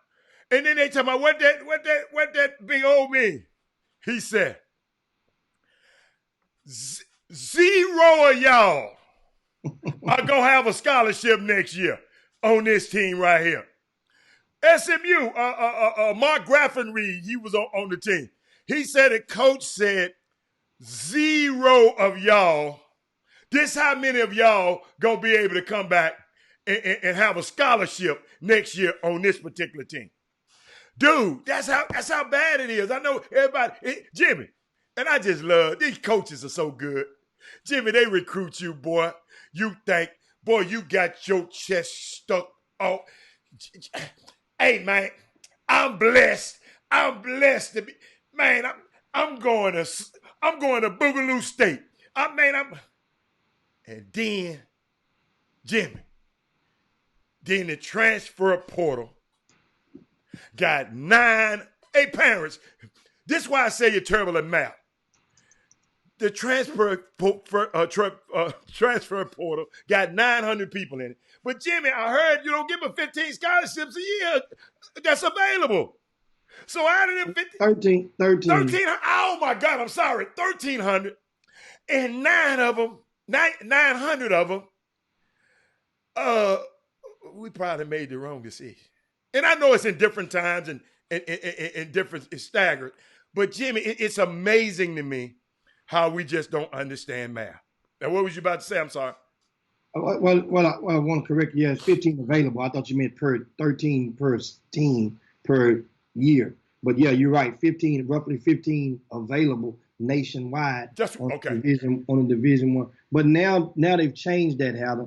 And then they talk about what that big old mean. He said, 0 of y'all are going to have a scholarship next year on this team right here. SMU, Mark Graffenreid, he was on the team. He said the coach said 0 of y'all This how many of y'all gonna be able to come back and have a scholarship next year on this particular team. Dude, that's how bad it is. I know everybody, Jimmy, and I just love, these coaches are so good. Jimmy, they recruit you, boy. You think, boy, you got your chest stuck off. Hey, man, I'm blessed. I'm blessed to be, man, I'm going to Boogaloo State. And then, Jimmy, then the transfer portal got parents. This is why I say you're terrible at math. The transfer portal got 900 people in it. But Jimmy, I heard you don't give them 15 scholarships a year that's available. So out of them 13. Oh my God, I'm sorry, 1,300, and 900 of them, we probably made the wrong decision. And I know it's in different times and different, it's staggered. But Jimmy, it's amazing to me how we just don't understand math. Now, what was you about to say? I'm sorry. Well, I want to correct you. Yeah, it's 15 available. I thought you meant 13 per team per year. But yeah, you're right. Roughly 15 available nationwide. Just okay. On the Division I. But now they've changed that, Hatter.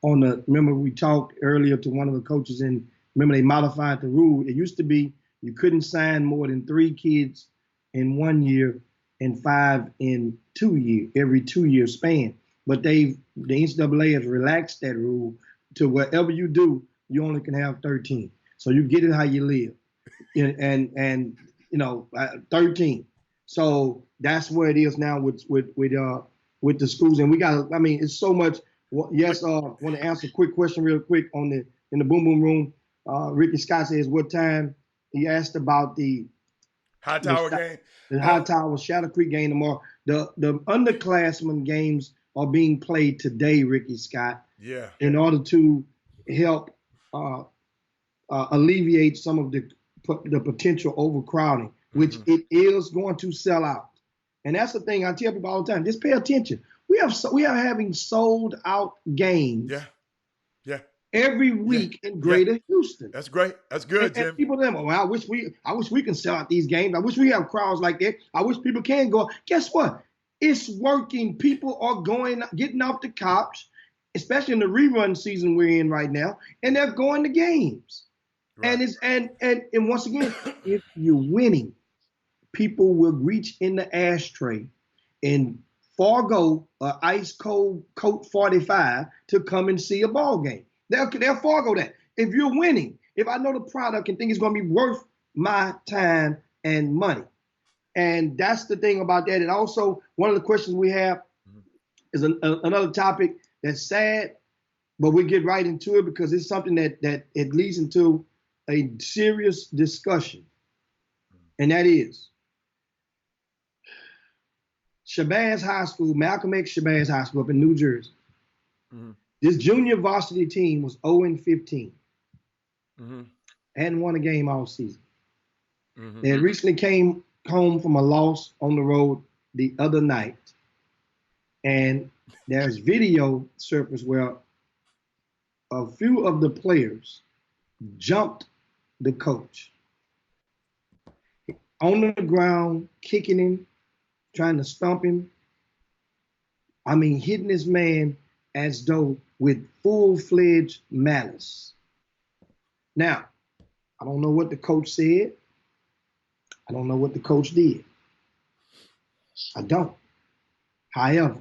Remember we talked earlier to one of the coaches, and remember they modified the rule. It used to be you couldn't sign more than 3 kids in 1 year and 5 in 2 years, every 2-year span. But the NCAA has relaxed that rule to whatever you do, you only can have 13. So you get it how you live, and 13. So that's where it is now with the schools, and we got. I mean, it's so much. Yes, want to answer a quick question real quick in the Boom Boom Room. Ricky Scott says, what time? He asked about the Hightower game. The Hightower Shadow Creek game tomorrow. The underclassmen games are being played today, Ricky Scott. Yeah. In order to help alleviate some of the potential overcrowding, which it is going to sell out. And that's the thing I tell people all the time. Just pay attention. We are having sold out games. Yeah. Every week in Greater Houston. That's great. That's good, Jim. And people think, well, I wish we can sell out these games. I wish we have crowds like that. I wish people can go. Guess what? It's working. People are getting off the couch, especially in the rerun season we're in right now, and they're going to games. Right. And once again, if you're winning, people will reach in the ashtray and forego an ice cold Colt 45 to come and see a ball game. They'll forego that. If you're winning, if I know the product and think it's going to be worth my time and money. And that's the thing about that. And also, one of the questions we have is another topic that's sad, but we get right into it because it's something that it leads into a serious discussion. And that is Shabazz High School, Malcolm X Shabazz High School up in New Jersey. Mm-hmm. This junior varsity team was 0-15. Mm-hmm. Hadn't won a game all season. Mm-hmm. They had recently came home from a loss on the road the other night. And there's video surfaced where a few of the players jumped the coach on the ground, kicking him, trying to stomp him. I mean, hitting this man as though with full-fledged malice. Now, I don't know what the coach said. I don't know what the coach did. I don't. However,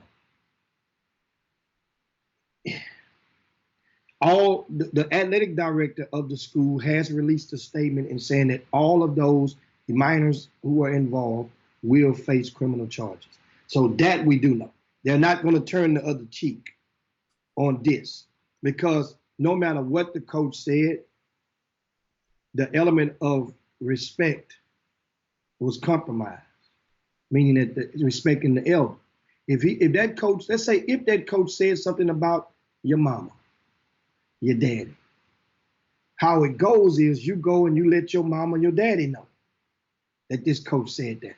the athletic director of the school has released a statement in saying that all of those minors who are involved will face criminal charges. So that we do know. They're not going to turn the other cheek on this, because no matter what the coach said, the element of respect was compromised, meaning that respecting the elder. If that coach, let's say if that coach said something about your mama, your daddy, how it goes is you go and you let your mama and your daddy know that this coach said that.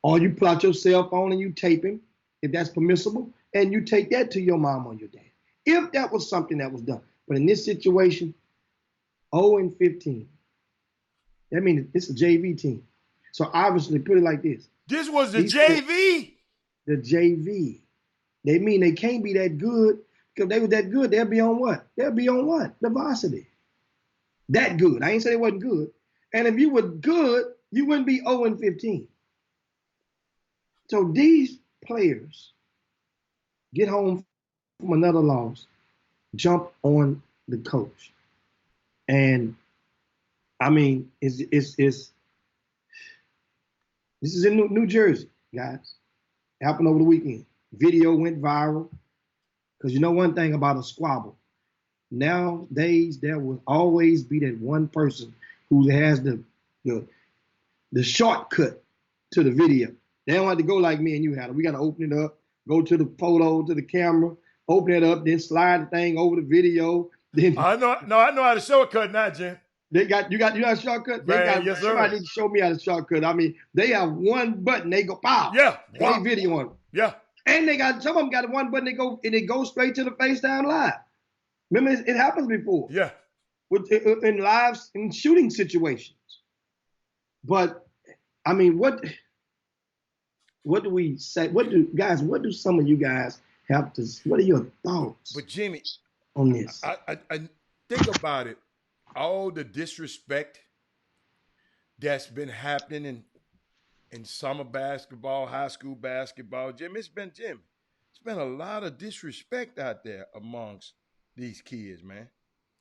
Or you pull out your cell phone and you tape him if that's permissible, and you take that to your mom or your dad. If that was something that was done. But in this situation, 0-15. That means it's a JV team. So obviously, put it like this. This was the JV? The JV. They mean they can't be that good, because if they were that good, they'll be on what? They'll be on what? The varsity. That good. I ain't say they wasn't good. And if you were good, you wouldn't be 0-15. So these players get home from another loss, jump on the coach. And I mean, this is in New Jersey, guys. Happened over the weekend. Video went viral. Because you know one thing about a squabble. Nowadays, there will always be that one person who has the shortcut to the video. They don't have to go like me and you had it. We got to open it up, go to the photo, to the camera, open it up, then slide the thing over the video. Then I know how to shortcut now, Jim. You got a shortcut? Yes, sir. Somebody need to show me how to shortcut. I mean, they have one button, they go pow. Yeah. Play video on it. Yeah. And some of them got one button, they go straight to the FaceTime Live. Remember, it happens before. Yeah. In shooting situations. But I mean, what do we say? What do some of you guys have to? What are your thoughts? But Jimmy, on this, I think about it. All the disrespect that's been happening in summer basketball, high school basketball, Jim. It's been a lot of disrespect out there amongst these kids, man.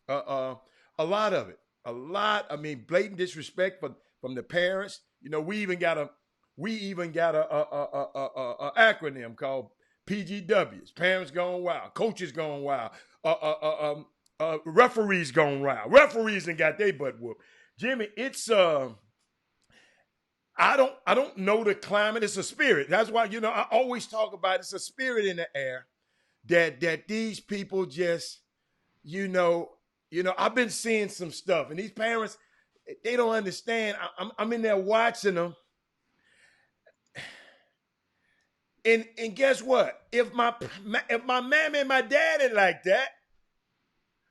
A lot of it. I mean, blatant disrespect from the parents. You know, we even got a acronym called PGWs. Parents gone wild, coaches gone wild, referees gone wild. Referees and got their butt whooped. Jimmy, it's I don't know the climate. It's a spirit. That's why, you know, I always talk about it's a spirit in the air that these people just, you know, I've been seeing some stuff, and these parents, they don't understand. I'm in there watching them. And guess what? If my mammy and my daddy like that,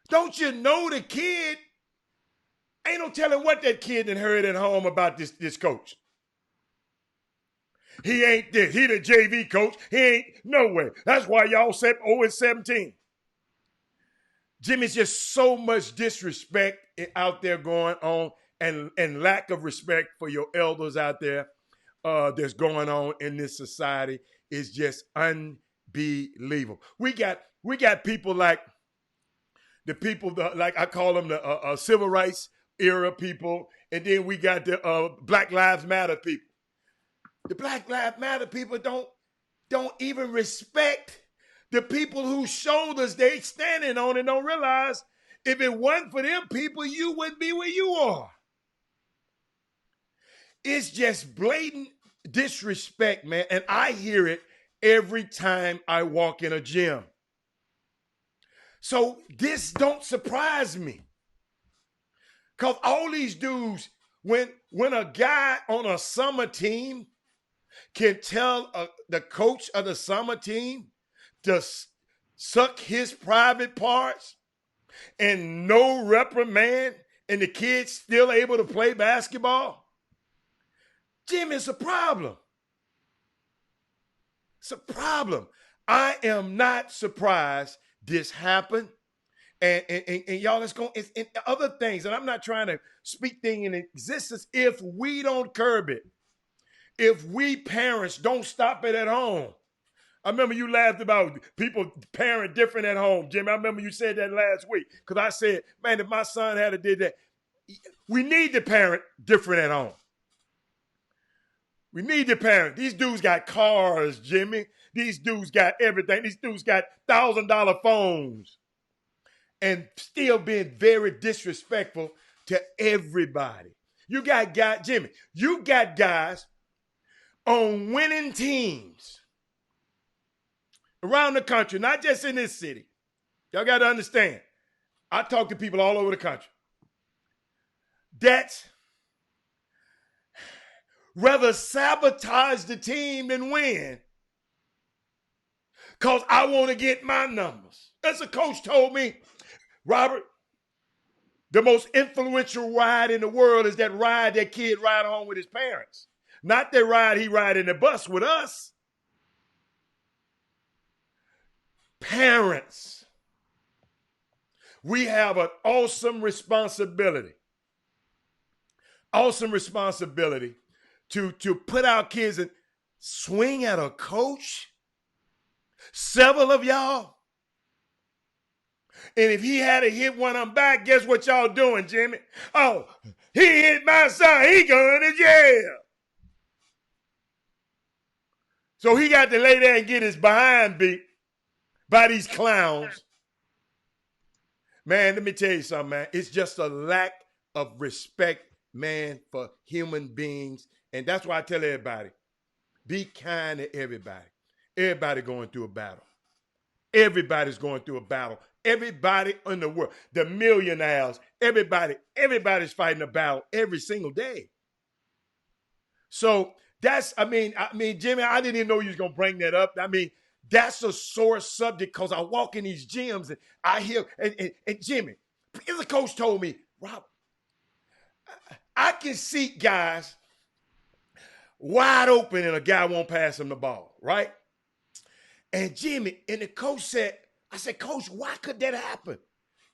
don't you know the kid? Ain't no telling what that kid done heard at home about this coach. He ain't this. He the JV coach. He ain't no way. That's why y'all said 0-17. Jimmy's just so much disrespect out there going on, and lack of respect for your elders out there that's going on in this society is just unbelievable. We got people like the people like I call them the civil rights era people, and then we got the Black Lives Matter people. The Black Lives Matter people don't even respect the people whose shoulders they standing on, and don't realize if it wasn't for them people, you wouldn't be where you are. It's just blatant disrespect, man, and I hear it every time I walk in a gym. So this don't surprise me. Because all these dudes, when a guy on a summer team can tell the coach of the summer team to suck his private parts and no reprimand, and the kid's still able to play basketball, Jim, it's a problem. It's a problem. I am not surprised this happened. And y'all, it's in other things, and I'm not trying to speak things in existence. If we don't curb it, if we parents don't stop it at home. I remember you laughed about people parent different at home, Jimmy. I remember you said that last week, because I said, man, if my son had did that, we need to parent different at home. We need to parent. These dudes got cars, Jimmy. These dudes got everything. These dudes got $1,000 phones, and still being very disrespectful to everybody. You got guys, Jimmy, you got guys on winning teams around the country, not just in this city. Y'all got to understand. I talk to people all over the country that's rather sabotage the team than win because I want to get my numbers. As a coach told me, Robert, the most influential ride in the world is that ride that kid ride home with his parents. Not that ride he ride in the bus with us. Parents, we have an awesome responsibility to put our kids and swing at a coach. Several of y'all. And if he had to hit one of them back, guess what y'all doing, Jimmy? Oh, he hit my son. He going to jail. So he got to lay there and get his behind beat by these clowns. Man, let me tell you something, man. It's just a lack of respect, man, for human beings. And that's why I tell everybody, be kind to everybody. Everybody going through a battle. Everybody's going through a battle. Everybody in the world, the millionaires, everybody's fighting a battle every single day. So that's, I mean, Jimmy, I didn't even know you was going to bring that up. I mean, that's a sore subject because I walk in these gyms and I hear, and Jimmy, the coach told me, Rob, I can see guys wide open and a guy won't pass him the ball, right? And Jimmy, and the coach said, I said, Coach, why could that happen?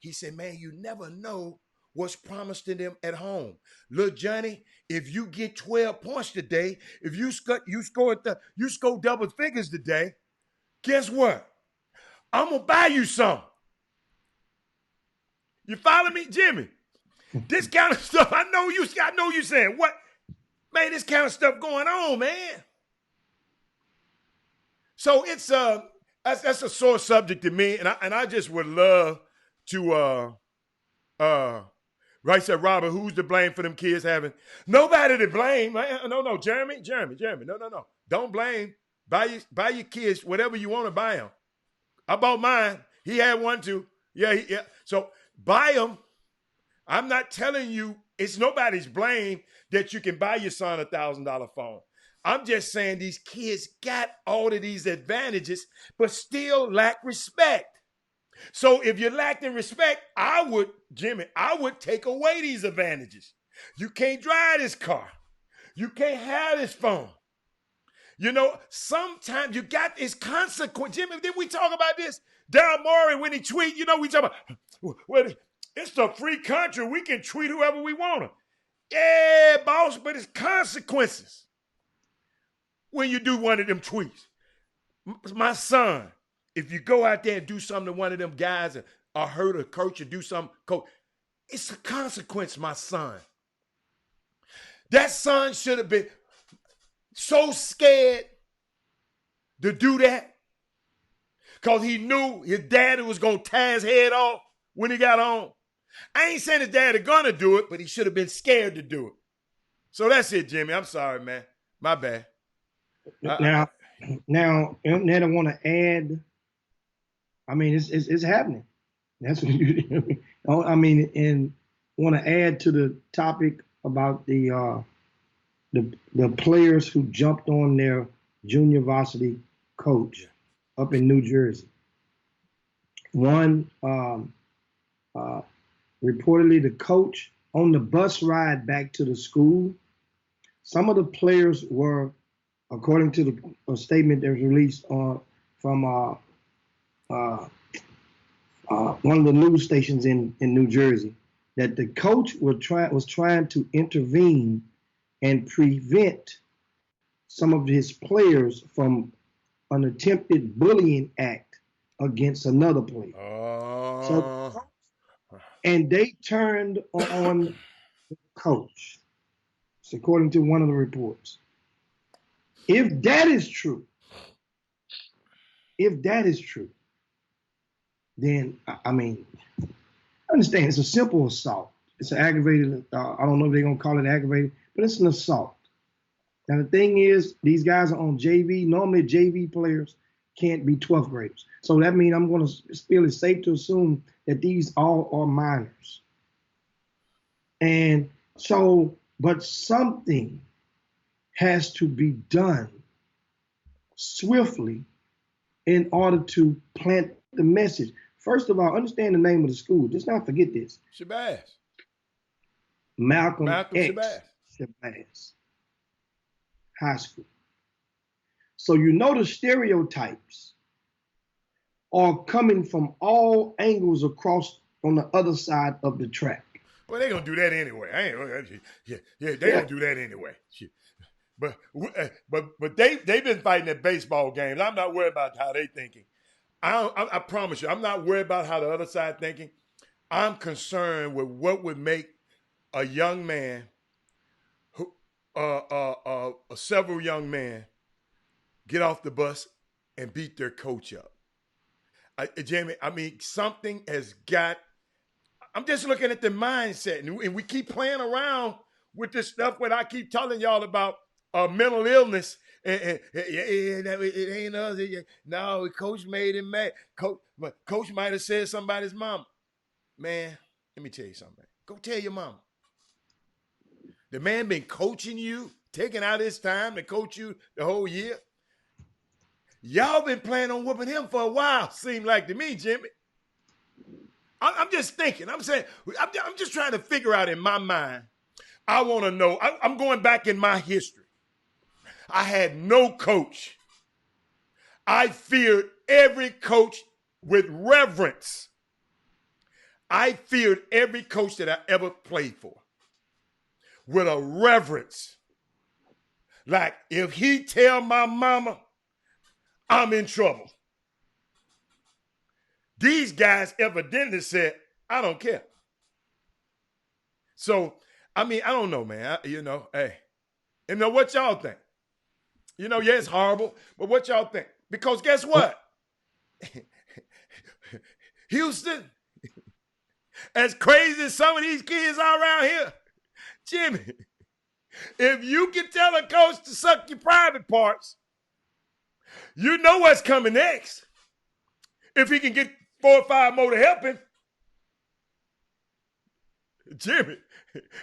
He said, man, you never know what's promised to them at home. Look, Johnny, if you get 12 points today, if you score double figures today, guess what? I'm going to buy you some. You follow me, Jimmy? This kind of stuff, I know you saying, what? Man, this kind of stuff going on, man. So it's that's a sore subject to me, and I just would love to right said Robert, who's to blame for them kids having nobody to blame? No, Jeremy, no. Don't blame. Buy your kids whatever you want to buy them. I bought mine. He had one too. Yeah. So buy them. I'm not telling you it's nobody's blame that you can buy your son $1,000 phone. I'm just saying these kids got all of these advantages, but still lack respect. So if you lacked in respect, I would take away these advantages. You can't drive this car. You can't have this phone. You know, sometimes you got this consequence. Jimmy, did we talk about this? Daryl Morey, when he tweet, you know, we talk about, well, it's a free country. We can tweet whoever we want to. Yeah, boss, but it's consequences when you do one of them tweets. My son, if you go out there and do something to one of them guys or hurt a coach or do something, coach, it's a consequence, my son. That son should have been so scared to do that because he knew his daddy was going to tear his head off when he got home. I ain't saying his daddy gonna do it, but he should have been scared to do it. So that's it, Jimmy. I'm sorry, man. My bad. Now, I want to add. I mean, it's happening. That's what you. I mean, and want to add to the topic about the players who jumped on their junior varsity coach up in New Jersey. One, reportedly, the coach on the bus ride back to the school. Some of the players were, according to a statement that was released from one of the news stations in New Jersey, that the coach was trying to intervene and prevent some of his players from an attempted bullying act against another player. And they turned on the coach, according to one of the reports. If that is true, then, I mean, I understand it's a simple assault. It's an aggravated, I don't know if they're going to call it aggravated, but it's an assault. Now, the thing is, these guys are on JV. Normally, JV players can't be 12th graders. So that means I'm going to feel it's safe to assume that these all are minors. And so, but something has to be done swiftly in order to plant the message. First of all, understand the name of the school. Just not forget this. Shabazz. Malcolm X Shabazz. Shabazz High School. So you know the stereotypes are coming from all angles across on the other side of the track. Well, they're going to do that anyway. They're going to do that anyway. But they've been fighting at baseball games. I'm not worried about how they thinking. I promise you, I'm not worried about how the other side thinking. I'm concerned with what would make a young man, several young men, get off the bus and beat their coach up. Jamie, I mean, something has got. I'm just looking at the mindset, and we keep playing around with this stuff. What I keep telling y'all about mental illness, and it ain't us. No, coach made him mad. Coach might have said somebody's mama. Man, let me tell you something. Go tell your mama. The man been coaching you, taking out his time to coach you the whole year. Y'all been planning on whooping him for a while, seemed like to me, Jimmy. I'm just thinking. I'm saying, I'm just trying to figure out in my mind. I want to know. I'm going back in my history. I had no coach. I feared every coach with reverence. I feared every coach that I ever played for with a reverence. Like, if he tell my mama, I'm in trouble. These guys evidently said, I don't care. So, I mean, I don't know, man. Hey, what y'all think? Yeah, it's horrible, but what y'all think? Because guess what? Houston, as crazy as some of these kids are around here, Jimmy, if you can tell a coach to suck your private parts, you know what's coming next. If he can get 4 or 5 more to help him. Jimmy,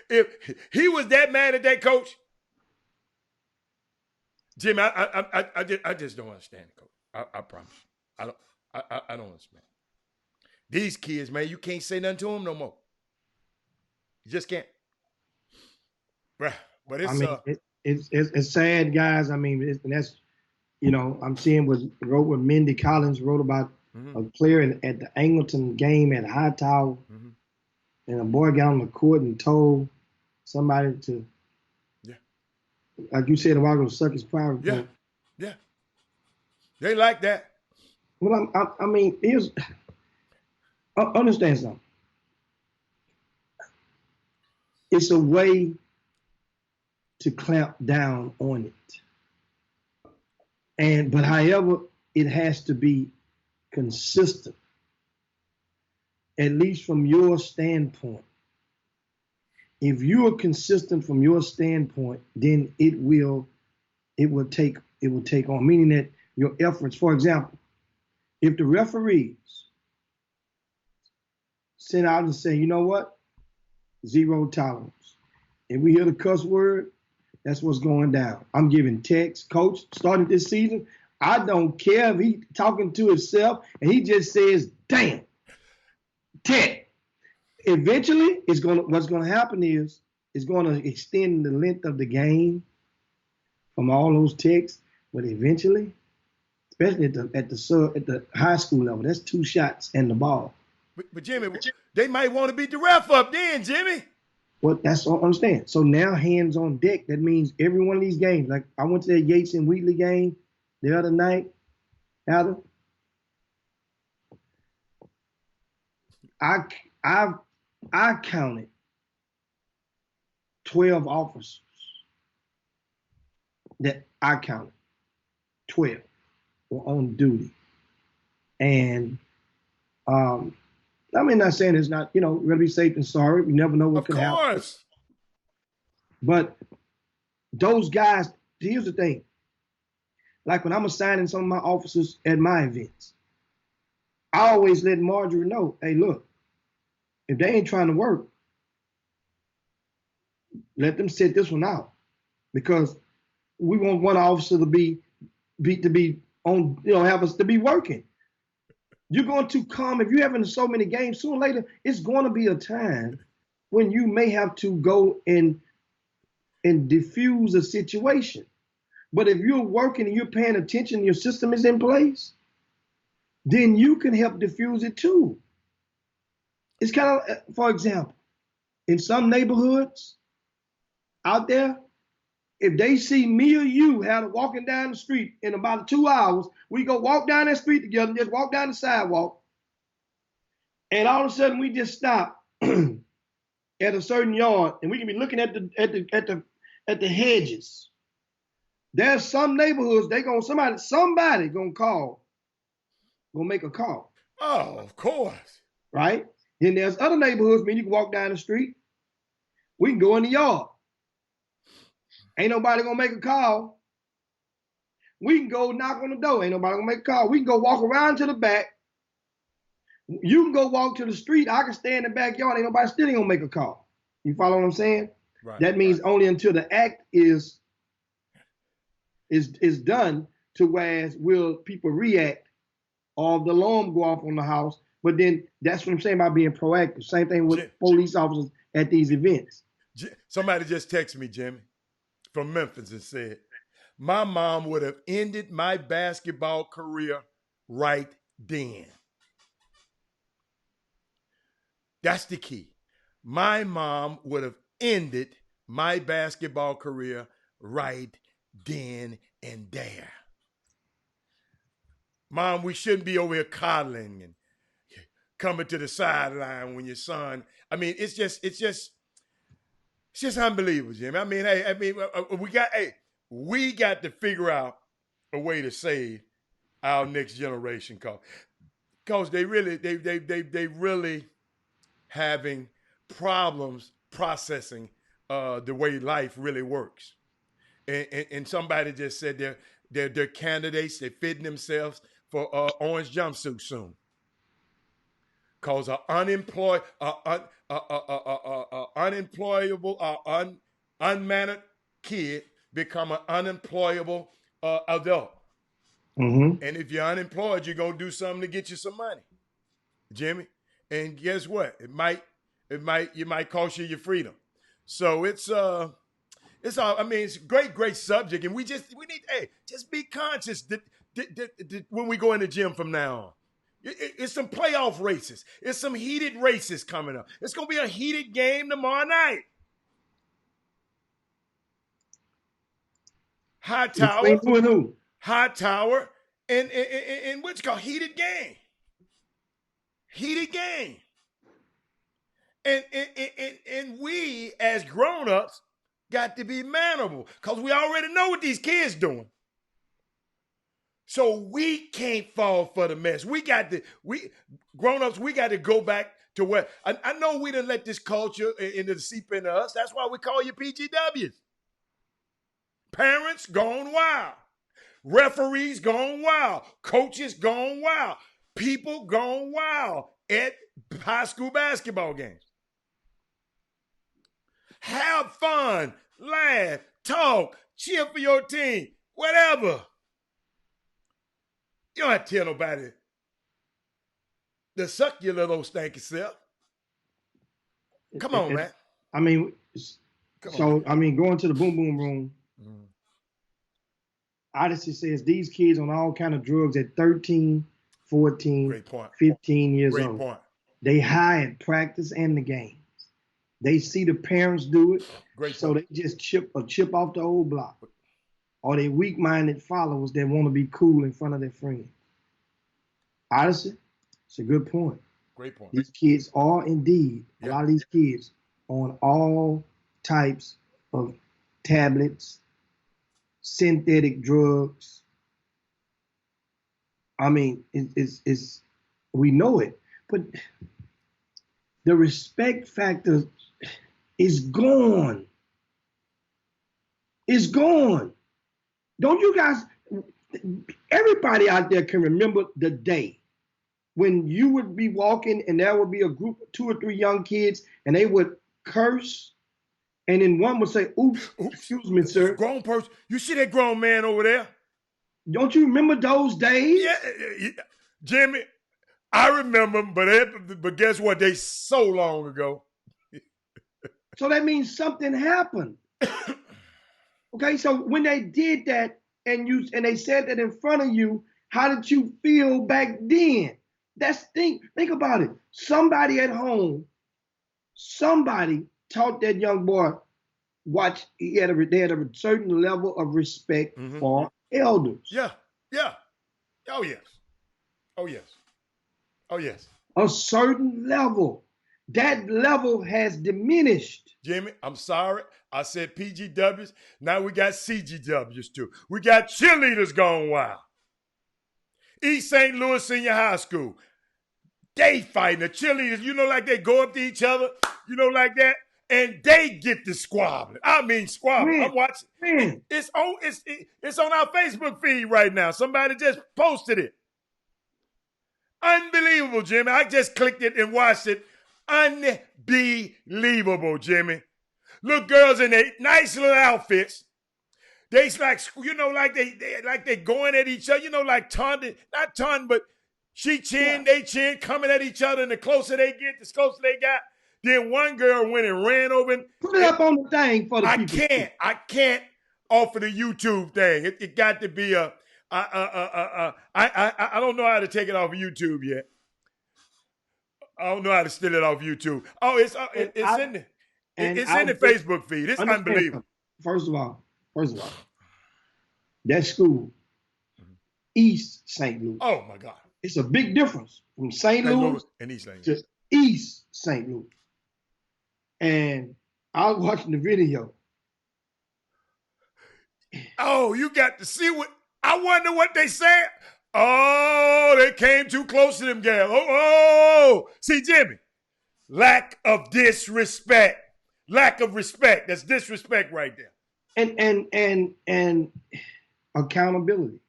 if he was that mad at that coach, Jimmy, I just don't understand the coach. I promise. I don't understand. These kids, man, you can't say nothing to them no more. You just can't. But it's sad, guys. I mean, that's, I'm seeing what Mindy Collins wrote about a player at the Angleton game at Hightower, and a boy got on the court and told somebody to, like you said, a while ago, suck his private part. Yeah. They like that. Well, I mean, understand something. It's a way to clamp down on it. But however, it has to be consistent, at least from your standpoint. If you are consistent from your standpoint, then it will take on, meaning that your efforts, for example, if the referees send out and say, you know what, 0 tolerance. If we hear the cuss word, that's what's going down. I'm giving text, coach, starting this season, I don't care if he talking to himself and he just says, damn, Ted. Eventually, what's going to happen is it's going to extend the length of the game from all those texts. But eventually, especially at the high school level, that's 2 shots and the ball. But Jimmy, they might want to beat the ref up then, Jimmy. Well, that's all I understand. So now hands on deck. That means every one of these games. Like I went to that Yates and Wheatley game the other night, Adam. I counted 12 officers that I counted. 12 were on duty. And I'm not saying it's not, we're going to be safe and sorry. We never know what could happen. Of course. But those guys, here's the thing. Like when I'm assigning some of my officers at my events, I always let Marjorie know, hey, look, if they ain't trying to work, let them sit this one out. Because we want one officer to be on, have us to be working. You're going to come, if you're having so many games, sooner or later, it's going to be a time when you may have to go and diffuse a situation. But if you're working and you're paying attention, your system is in place, then you can help diffuse it too. It's kind of, for example, in some neighborhoods out there, if they see me or you walking down the street in about 2 hours, we go walk down that street together, just walk down the sidewalk, and all of a sudden we just stop at a certain yard, and we can be looking at the hedges. There's some neighborhoods somebody gonna make a call. Oh, of course. Right? Then there's other neighborhoods, you can walk down the street. We can go in the yard. Ain't nobody gonna make a call. We can go knock on the door. Ain't nobody gonna make a call. We can go walk around to the back. You can go walk to the street. I can stay in the backyard. Ain't nobody still gonna make a call. You follow what I'm saying? Right. That means only until the act is done, to whereas will people react or the alarm go off on the house. But then that's what I'm saying about being proactive. Same thing with police officers at these events. Somebody just texted me, Jimmy, from Memphis, and said, my mom would have ended my basketball career right then. That's the key. My mom would have ended my basketball career right then and there. Mom, we shouldn't be over here coddling and coming to the sideline when your son. I mean, it's just unbelievable, Jimmy. I mean, we got to figure out a way to save our next generation, cause they really having problems processing the way life really works. And somebody just said they're candidates. They're fitting themselves for orange jumpsuit soon. Cause unmannered kid become an unemployable adult. Mm-hmm. And if you're unemployed, you're gonna do something to get you some money, Jimmy. And guess what? You might cost you your freedom. So it's all. I mean, it's a great subject, and we need just be conscious that when we go in the gym from now on. It's some playoff races. It's some heated races coming up. It's gonna be a heated game tomorrow night. High Tower, and what's called heated game. Heated game. And we as grown-ups got to be mannerable, because we already know what these kids doing. So we can't fall for the mess. Grown-ups, we got to go back to where, I know we done let this culture seep into us. That's why we call you PGWs. Parents gone wild. Referees gone wild. Coaches gone wild. People gone wild at high school basketball games. Have fun, laugh, talk, cheer for your team, whatever. You don't have to tell nobody to suck your little stanky self. Come on, man. I mean, going to the boom boom room, Odyssey says these kids on all kind of drugs at 13, 14, 15 years old. Point. They high at practice and the games. They see the parents do it, so they just chip off the old block. Or they weak-minded followers that want to be cool in front of their friends. Honestly, it's a good point. Great point. These kids are indeed, a lot of these kids, on all types of tablets, synthetic drugs. I mean, it's we know it, but the respect factor is gone. It's gone. Don't you guys, everybody out there can remember the day when you would be walking and there would be a group of 2 or 3 young kids and they would curse, and then one would say, oops, excuse me, sir. Grown person, you see that grown man over there? Don't you remember those days? Yeah, Jimmy, I remember them, but guess what? They so long ago. So that means something happened. Okay, so when they did that and they said that in front of you, how did you feel back then? Think about it. Somebody at home, somebody taught that young boy they had a certain level of respect for elders. Yeah. Oh yes. Oh yes. Oh yes. A certain level. That level has diminished. Jimmy, I'm sorry. I said PGWs. Now we got CGWs too. We got cheerleaders gone wild. East St. Louis Senior High School. They fighting the cheerleaders, like they go up to each other, like that, and they get to squabbling. I mean squabbling. I'm watching. It's on our Facebook feed right now. Somebody just posted it. Unbelievable, Jimmy. I just clicked it and watched it. Unbelievable, Jimmy. Little girls in their nice little outfits. They like, they going at each other, like taunting, not taunting, but she chin, they chin, coming at each other, and the closer they get, the closer they got. Then one girl went and ran over and put it up on the thing for the people. I can't offer the YouTube thing. It got to be I don't know how to take it off of YouTube yet. I don't know how to steal it off YouTube. Oh, it's in the Facebook feed. It's unbelievable. First of all, that school, East St. Louis. Oh my God. It's a big difference from St. Louis and East St. to East St. Louis. And I was watching the video. Oh, you got to see I wonder what they said. Oh, they came too close to them gals. Oh, see, Jimmy, lack of disrespect. Lack of respect. That's disrespect right there. And accountability.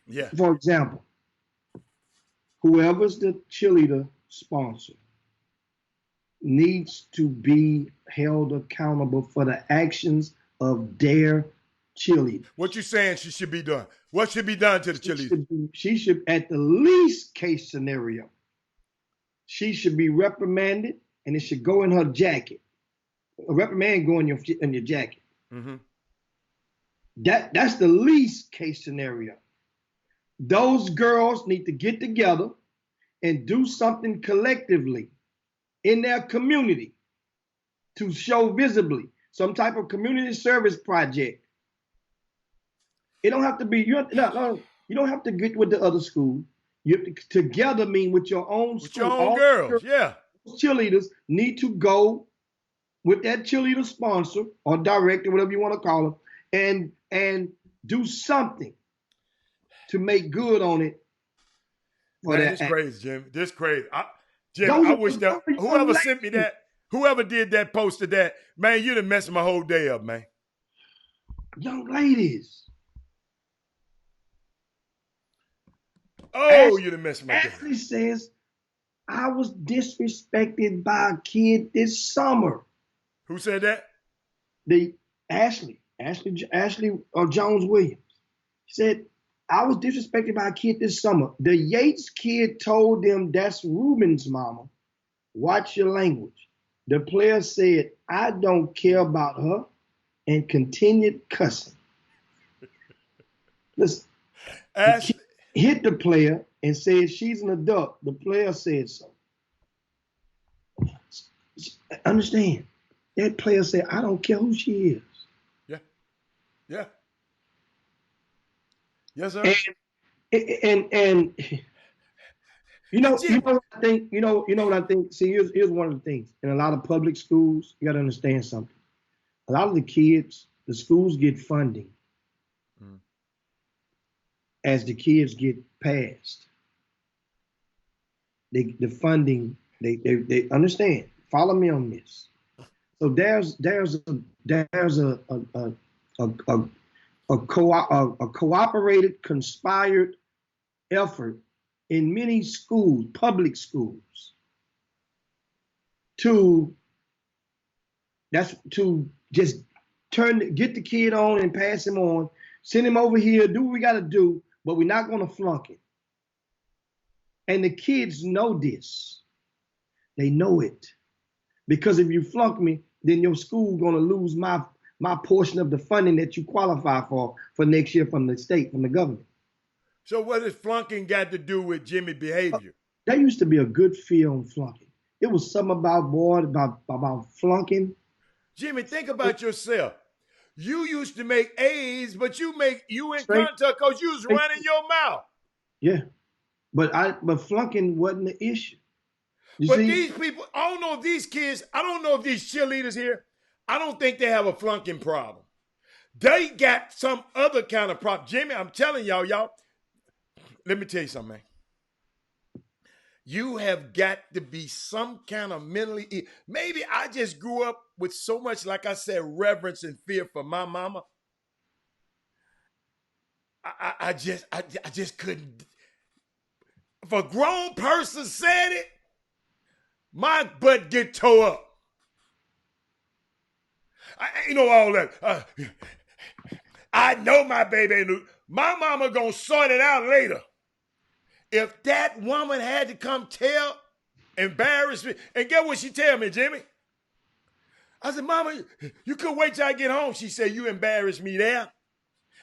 Yeah. For example, whoever's the cheerleader sponsor needs to be held accountable for the actions of their cheerleader. What you saying she should be done? What should be done to the cheerleader? She should, at the least case scenario, she should be reprimanded, and it should go in her jacket. A reprimand go in your jacket. Mm-hmm. That's the least case scenario. Those girls need to get together and do something collectively in their community to show visibly some type of community service project. It don't have to be, you don't have to get with the other school. You have to together mean with your own school. With your own girls, yeah. Cheerleaders need to go with that cheerleader sponsor or director, whatever you want to call them, and do something to make good on it. This is crazy, Jim. This crazy. Jim, I wish that whoever sent me that, whoever did that, posted that, man, you'd have messed my whole day up, man. Young ladies. Oh, you'd have messed my day. Ashley says, I was disrespected by a kid this summer. Who said that? Ashley Jones Williams. She said, I was disrespected by a kid this summer. The Yates kid told them that's Ruben's mama. Watch your language. The player said, I don't care about her, and continued cussing. Listen, Ashley hit the player and said she's an adult. The player said so. Understand? That player said, I don't care who she is. Yeah. Yeah. Yes, sir. And you know what I think? You know what I think? See, here's one of the things. In a lot of public schools, you gotta understand something. A lot of the kids, the schools get funding as the kids get passed. The funding, they understand. Follow me on this. So there's a cooperated, conspired effort in many schools, public schools, to just get the kid on and pass him on Send him over here, do what we got to do, but we're not going to flunk it. And the kids know this. They know it. Because if you flunk me, then your school going to lose my portion of the funding that you qualify for next year from the state, from the government. So what has flunking got to do with Jimmy behavior? There used to be a good feel on flunking. It was something about flunking. Jimmy, think about yourself. You used to make A's, but you in Straight. contact because you was running your mouth. Yeah. But flunking wasn't the issue. But these people, I don't know if these kids, I don't know if these cheerleaders here, I don't think they have a flunking problem. They got some other kind of problem. Jimmy, I'm telling y'all, let me tell you something, man. You have got to be some kind of mentally, maybe I just grew up with so much, like I said, reverence and fear for my mama. I just couldn't. If a grown person said it, my butt get tore up. You know all that. I know my baby ain't. My mama gonna sort it out later. If that woman had to come embarrass me, and get what she tell me, Jimmy? I said, Mama, you could wait till I get home. She said, you embarrassed me there.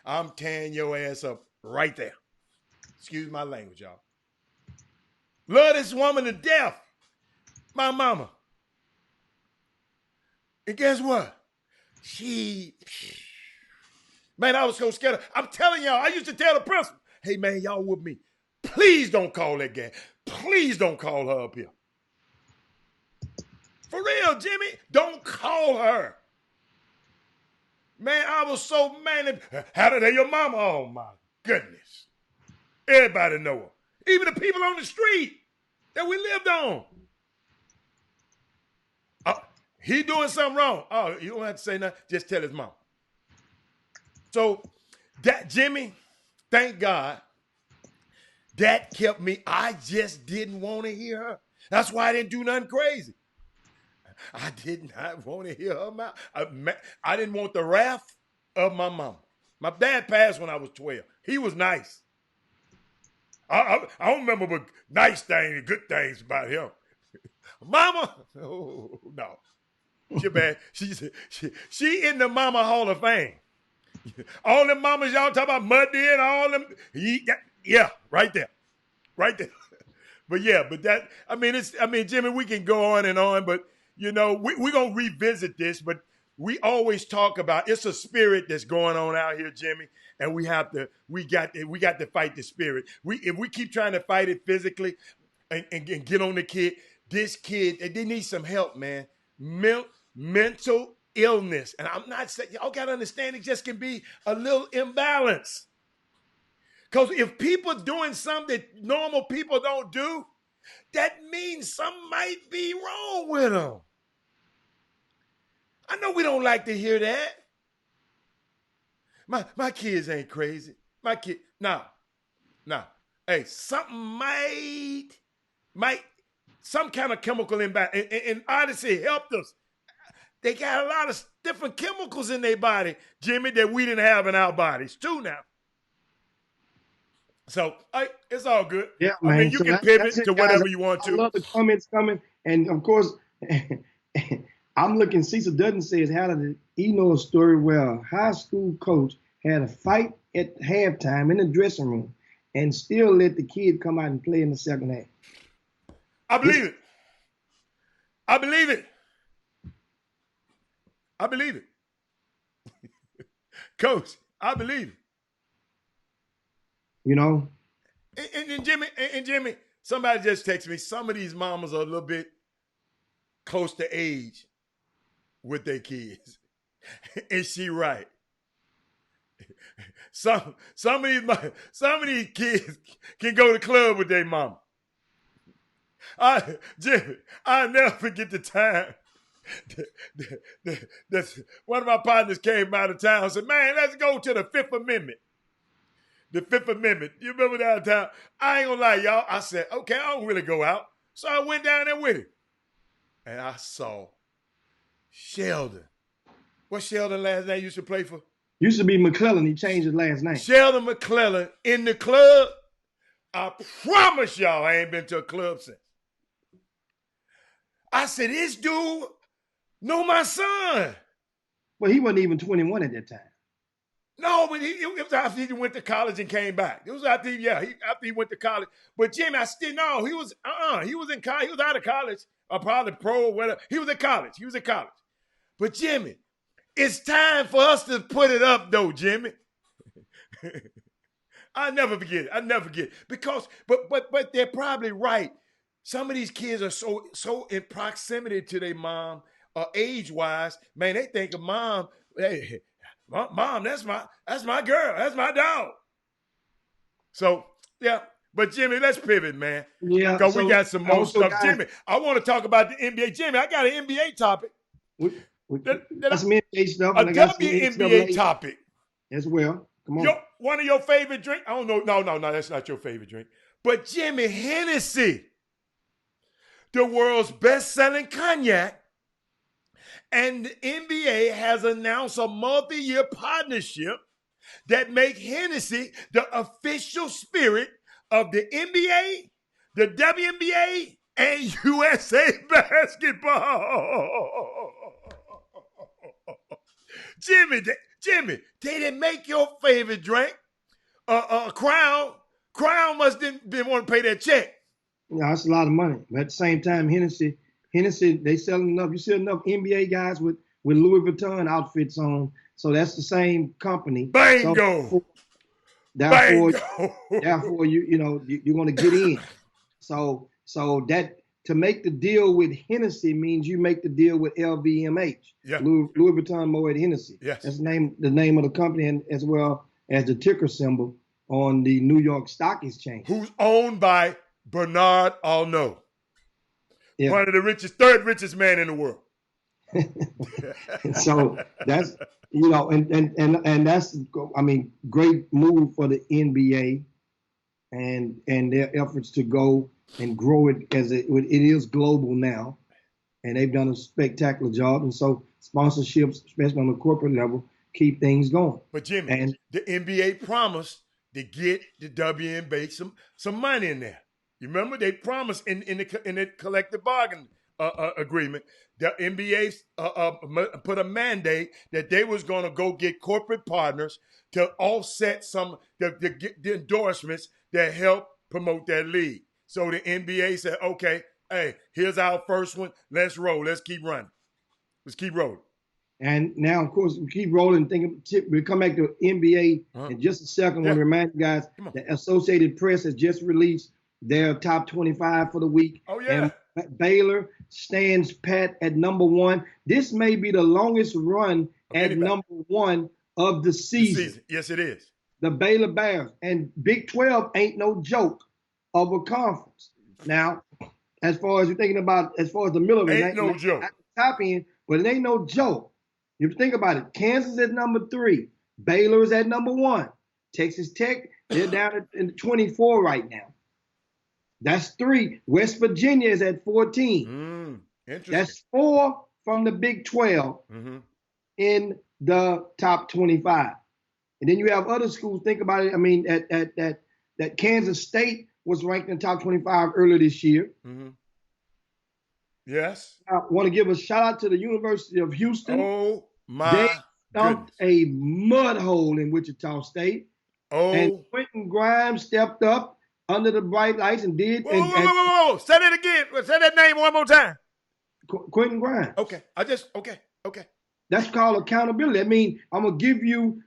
I'm tearing your ass up right there. Excuse my language, y'all. Love this woman to death. My mama. And guess what? Man, I was so scared. I'm telling y'all, I used to tell the principal, hey, man, y'all with me. Please don't call that guy. Please don't call her up here. For real, Jimmy, don't call her. Man, I was so mad. How did your mama? Oh, my goodness. Everybody know her. Even the people on the street that we lived on. He doing something wrong. Oh, you don't have to say nothing. Just tell his mom. So that, Jimmy, thank God, that kept me. I just didn't want to hear her. That's why I didn't do nothing crazy. I did not want to hear her mouth. I didn't want the wrath of my mama. My dad passed when I was 12. He was nice. I don't remember but nice things and good things about him. Mama, oh, no. She bad. She in the Mama Hall of Fame. All them mamas y'all talk about Muddy and all them. Yeah, right there. But that, Jimmy, we can go on and on, but we're going to revisit this, but we always talk about it's a spirit that's going on out here, Jimmy, and we got to fight the spirit. If we keep trying to fight it physically and get on the kid, this kid, they need some help, man. Mental illness. And I'm not saying, y'all got to understand, it just can be a little imbalance. Because if people doing something that normal people don't do, that means something might be wrong with them. I know we don't like to hear that. My kids ain't crazy. My kid, no. Hey, something might, some kind of chemical imbalance. And Odyssey helped us. They got a lot of different chemicals in their body, Jimmy, that we didn't have in our bodies too now. So it's all good. Yeah, man. I mean, you can pivot to whatever you want to. I love the comments coming. And of course, I'm looking, Cecil Dutton says, how did he know a story where a high school coach had a fight at halftime in the dressing room and still let the kid come out and play in the second half? I believe it. Coach, I believe it. You know? And Jimmy, somebody just texted me. Some of these mamas are a little bit close to age with their kids. Is she right? Some of these kids can go to the club with their mama. Jimmy, I'll never forget the time. One of my partners came out of town and said, man, let's go to the Fifth Amendment. The Fifth Amendment. You remember that time? I ain't gonna lie, y'all. I said, okay, I don't really go out. So I went down there with him. And I saw Sheldon. What's Sheldon last name used to play for? Used to be McClellan. He changed his last name. Sheldon McClellan in the club. I promise y'all I ain't been to a club since. I said, this dude know my son. Well, he wasn't even 21 at that time. No, but it was after he went to college and came back. It was after he went to college. But Jimmy, I still know he was he was in college. He was out of college, or probably pro or whatever. He was in college. But Jimmy, it's time for us to put it up, though, Jimmy. I never forget it. Because, but they're probably right. Some of these kids are so in proximity to their mom, age-wise. Man, they think of mom. Hey, Mom, that's my girl. That's my dog. So, yeah. But, Jimmy, let's pivot, man. Yeah. Because we got some more stuff. Jimmy, I want to talk about the NBA. Jimmy, I got an NBA topic. That's some NBA stuff. A WNBA topic. As well. Come on. One of your favorite drinks? I don't know. No, that's not your favorite drink. But, Jimmy, Hennessy, the world's best-selling cognac, and the NBA has announced a multi-year partnership that make Hennessy the official spirit of the NBA, the WNBA, and USA basketball. Jimmy, they didn't make your favorite drink. Crown must didn't want to pay that check. Yeah, that's a lot of money. But at the same time, Hennessy, they selling enough. You see enough NBA guys with Louis Vuitton outfits on. So that's the same company. Bingo. So therefore, you're going to get in. So that to make the deal with Hennessy means you make the deal with LVMH. Yeah. Louis Vuitton Moet Hennessy. Yes. That's the name of the company, and as well as the ticker symbol on the New York Stock Exchange. Who's owned by Bernard Arnault. Yeah. One of the third richest man in the world. So that's, and that's, great move for the NBA and their efforts to go and grow it as it is global now. And they've done a spectacular job. And so sponsorships, especially on the corporate level, keep things going. But Jimmy, the NBA promised to get the WNBA some money in there. You remember they promised in the collective bargain agreement, the NBA put a mandate that they was going to go get corporate partners to offset some the endorsements that help promote that league. So the NBA said, okay, hey, here's our first one. Let's roll. Let's keep running. Let's keep rolling. And now, of course, we keep rolling. We'll come back to NBA in just a second. I want to remind you guys the Associated Press has just released their top 25 for the week. Oh, yeah. And Baylor stands pat at number one. This may be the longest run at number one of the season. Yes, it is. The Baylor Bears. And Big 12 ain't no joke of a conference. Now, as far as you're thinking about, as far as the middle of it, ain't no joke. Top end, but it ain't no joke. You think about it. Kansas at number 3. Baylor is at number 1. Texas Tech, they're down at 24 right now. That's 3. West Virginia is at 14. Interesting. That's 4 from the Big 12 in the top 25. And then you have other schools. Think about it. I mean, that Kansas State was ranked in the top 25 earlier this year. Yes. I want to give a shout out to the University of Houston. Oh, my They dumped a mud hole in Wichita State. Oh. And Quentin Grimes stepped up under the bright lights and did. Whoa. Say that again. Say that name one more time. Quentin Grimes. Okay. Okay. That's called accountability. I mean, I'm gonna give you,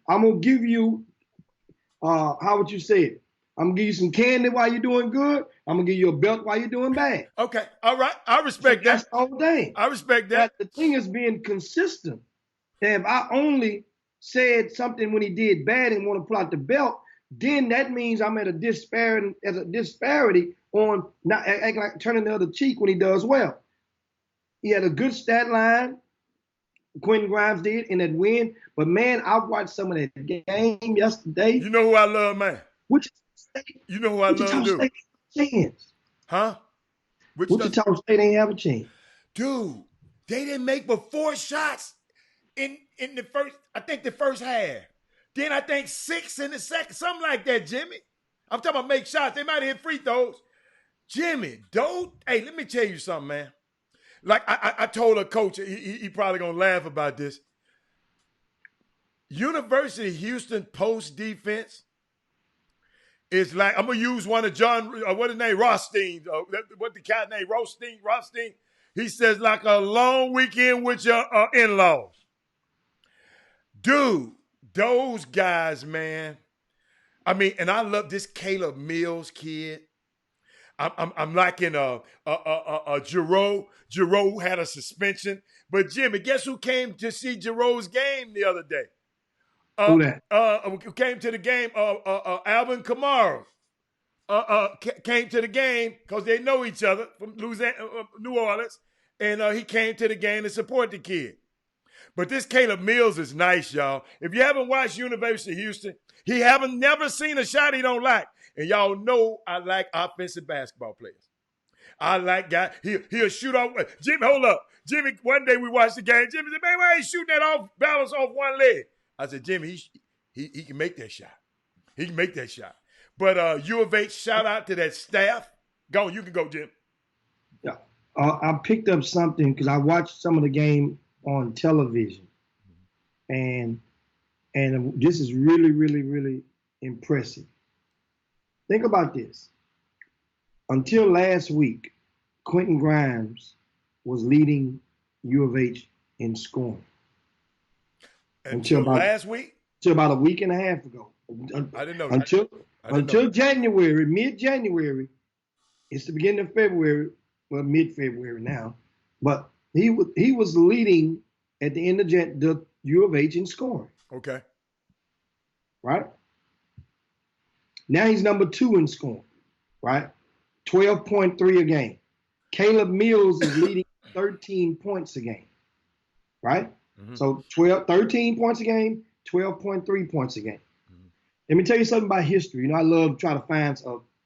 how would you say it? I'm gonna give you some candy while you're doing good. I'm gonna give you a belt while you're doing bad. Okay. All right. I respect that. That's the whole thing. I respect that. But the thing is being consistent. And if I only said something when he did bad and want to pull out the belt, then that means I'm at a disparity on not acting like turning the other cheek when he does well. He had a good stat line. Quentin Grimes did in that win. But man, I watched some of that game yesterday. You know who I love, man? Wichita State. You know who I love, dude? State ain't have a chance. Huh? Wichita State ain't have a chance. Dude, they didn't make but 4 shots in the first, I think the first half. Then I think 6 in the second, something like that, Jimmy. I'm talking about make shots. They might have hit free throws. Jimmy, hey, let me tell you something, man. Like I told a coach, he probably gonna laugh about this. University of Houston post defense is like, I'm gonna use one of John, what his name, Rothstein, what the cat name, Rothstein. He says like a long weekend with your in-laws. Dude, those guys, man. I mean, and I love this Caleb Mills kid. I'm liking Giroux. Giroux had a suspension. But Jimmy, guess who came to see Giroux's game the other day? Who that? Came to the game. Alvin Kamara came to the game because they know each other from New Orleans, and he came to the game to support the kid. But this Caleb Mills is nice, y'all. If you haven't watched University of Houston, he haven't never seen a shot he don't like. And y'all know I like offensive basketball players. I like guys. He'll shoot off. Jimmy, hold up. Jimmy, one day we watched the game. Jimmy said, man, why ain't shooting that off balance off one leg? I said, Jimmy, he can make that shot. He can make that shot. But U of H, shout out to that staff. Go on, you can go, Jim. Yeah. I picked up something because I watched some of the game on television. And this is really, really, really impressive. Think about this. Until last week, Quentin Grimes was leading U of H in scoring. Until last week? Until about a week and a half ago. I didn't know that. Until January, mid-January, it's the beginning of February, well, mid-February now, but he was leading at the end of the U of H in scoring. Okay. Right? Now he's number 2 in scoring, right? 12.3 a game. Caleb Mills is leading 13 points a game, right? Mm-hmm. So 13 points a game, 12.3 points a game. Mm-hmm. Let me tell you something about history. You know, I love trying to find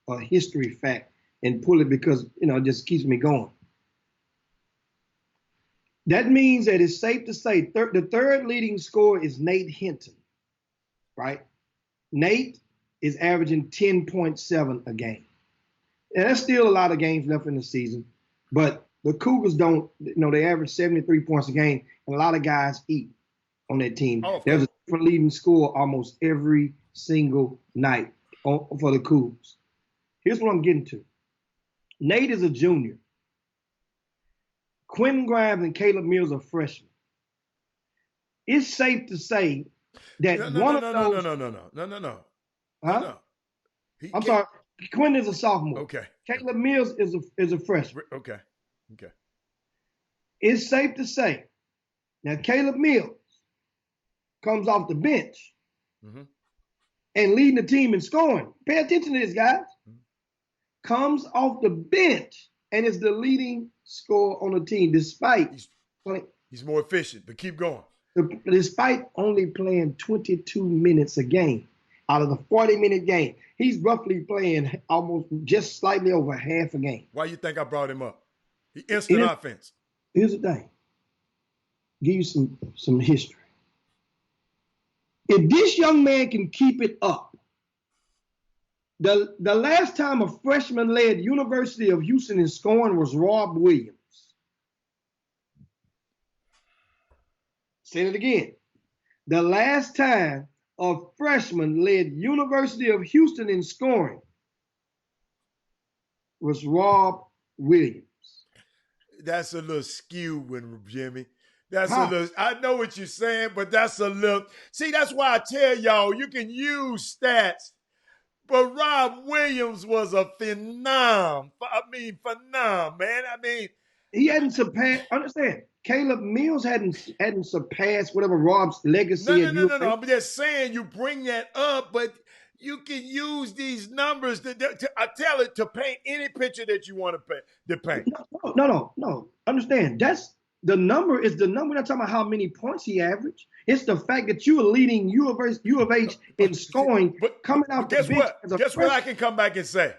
a history fact and pull it because, you know, it just keeps me going. That means that it's safe to say the third leading scorer is Nate Hinton, right? Nate is averaging 10.7 a game. And there's still a lot of games left in the season, but the Cougars don't, you know, they average 73 points a game, and a lot of guys eat on that team. Oh, there's a different leading scorer almost every single night for the Cougars. Here's what I'm getting to. Nate is a junior. Quentin Grimes and Caleb Mills are freshmen. It's safe to say that No. Huh? No. I'm sorry. Quentin is a sophomore. Okay. Caleb Mills is a freshman. Okay. It's safe to say now Caleb Mills comes off the bench and leading the team in scoring. Pay attention to this, guys. Comes off the bench and is the leading scorer on the team despite he's more efficient, but keep going. Despite only playing 22 minutes a game. Out of the 40-minute game, he's roughly playing almost just slightly over half a game. Why you think I brought him up? He instant offense. Here's the thing. Give you some history. If this young man can keep it up, the last time a freshman led University of Houston in scoring was Rob Williams. Say it again. The last time a freshman led University of Houston in scoring was Rob Williams. That's a little skewed, Jimmy. That's a little, I know what you're saying, but that's a little, see, that's why I tell y'all, you can use stats, but Rob Williams was a phenom, man. I mean. He hadn't surpassed, understand, Caleb Mills hadn't surpassed whatever Rob's legacy. No. I'm just saying you bring that up, but you can use these numbers to paint any picture that you want to paint. No. Understand, the number is the number. We're not talking about how many points he averaged. It's the fact that you are leading U of H in scoring, coming out the bench. Guess what I can come back and say?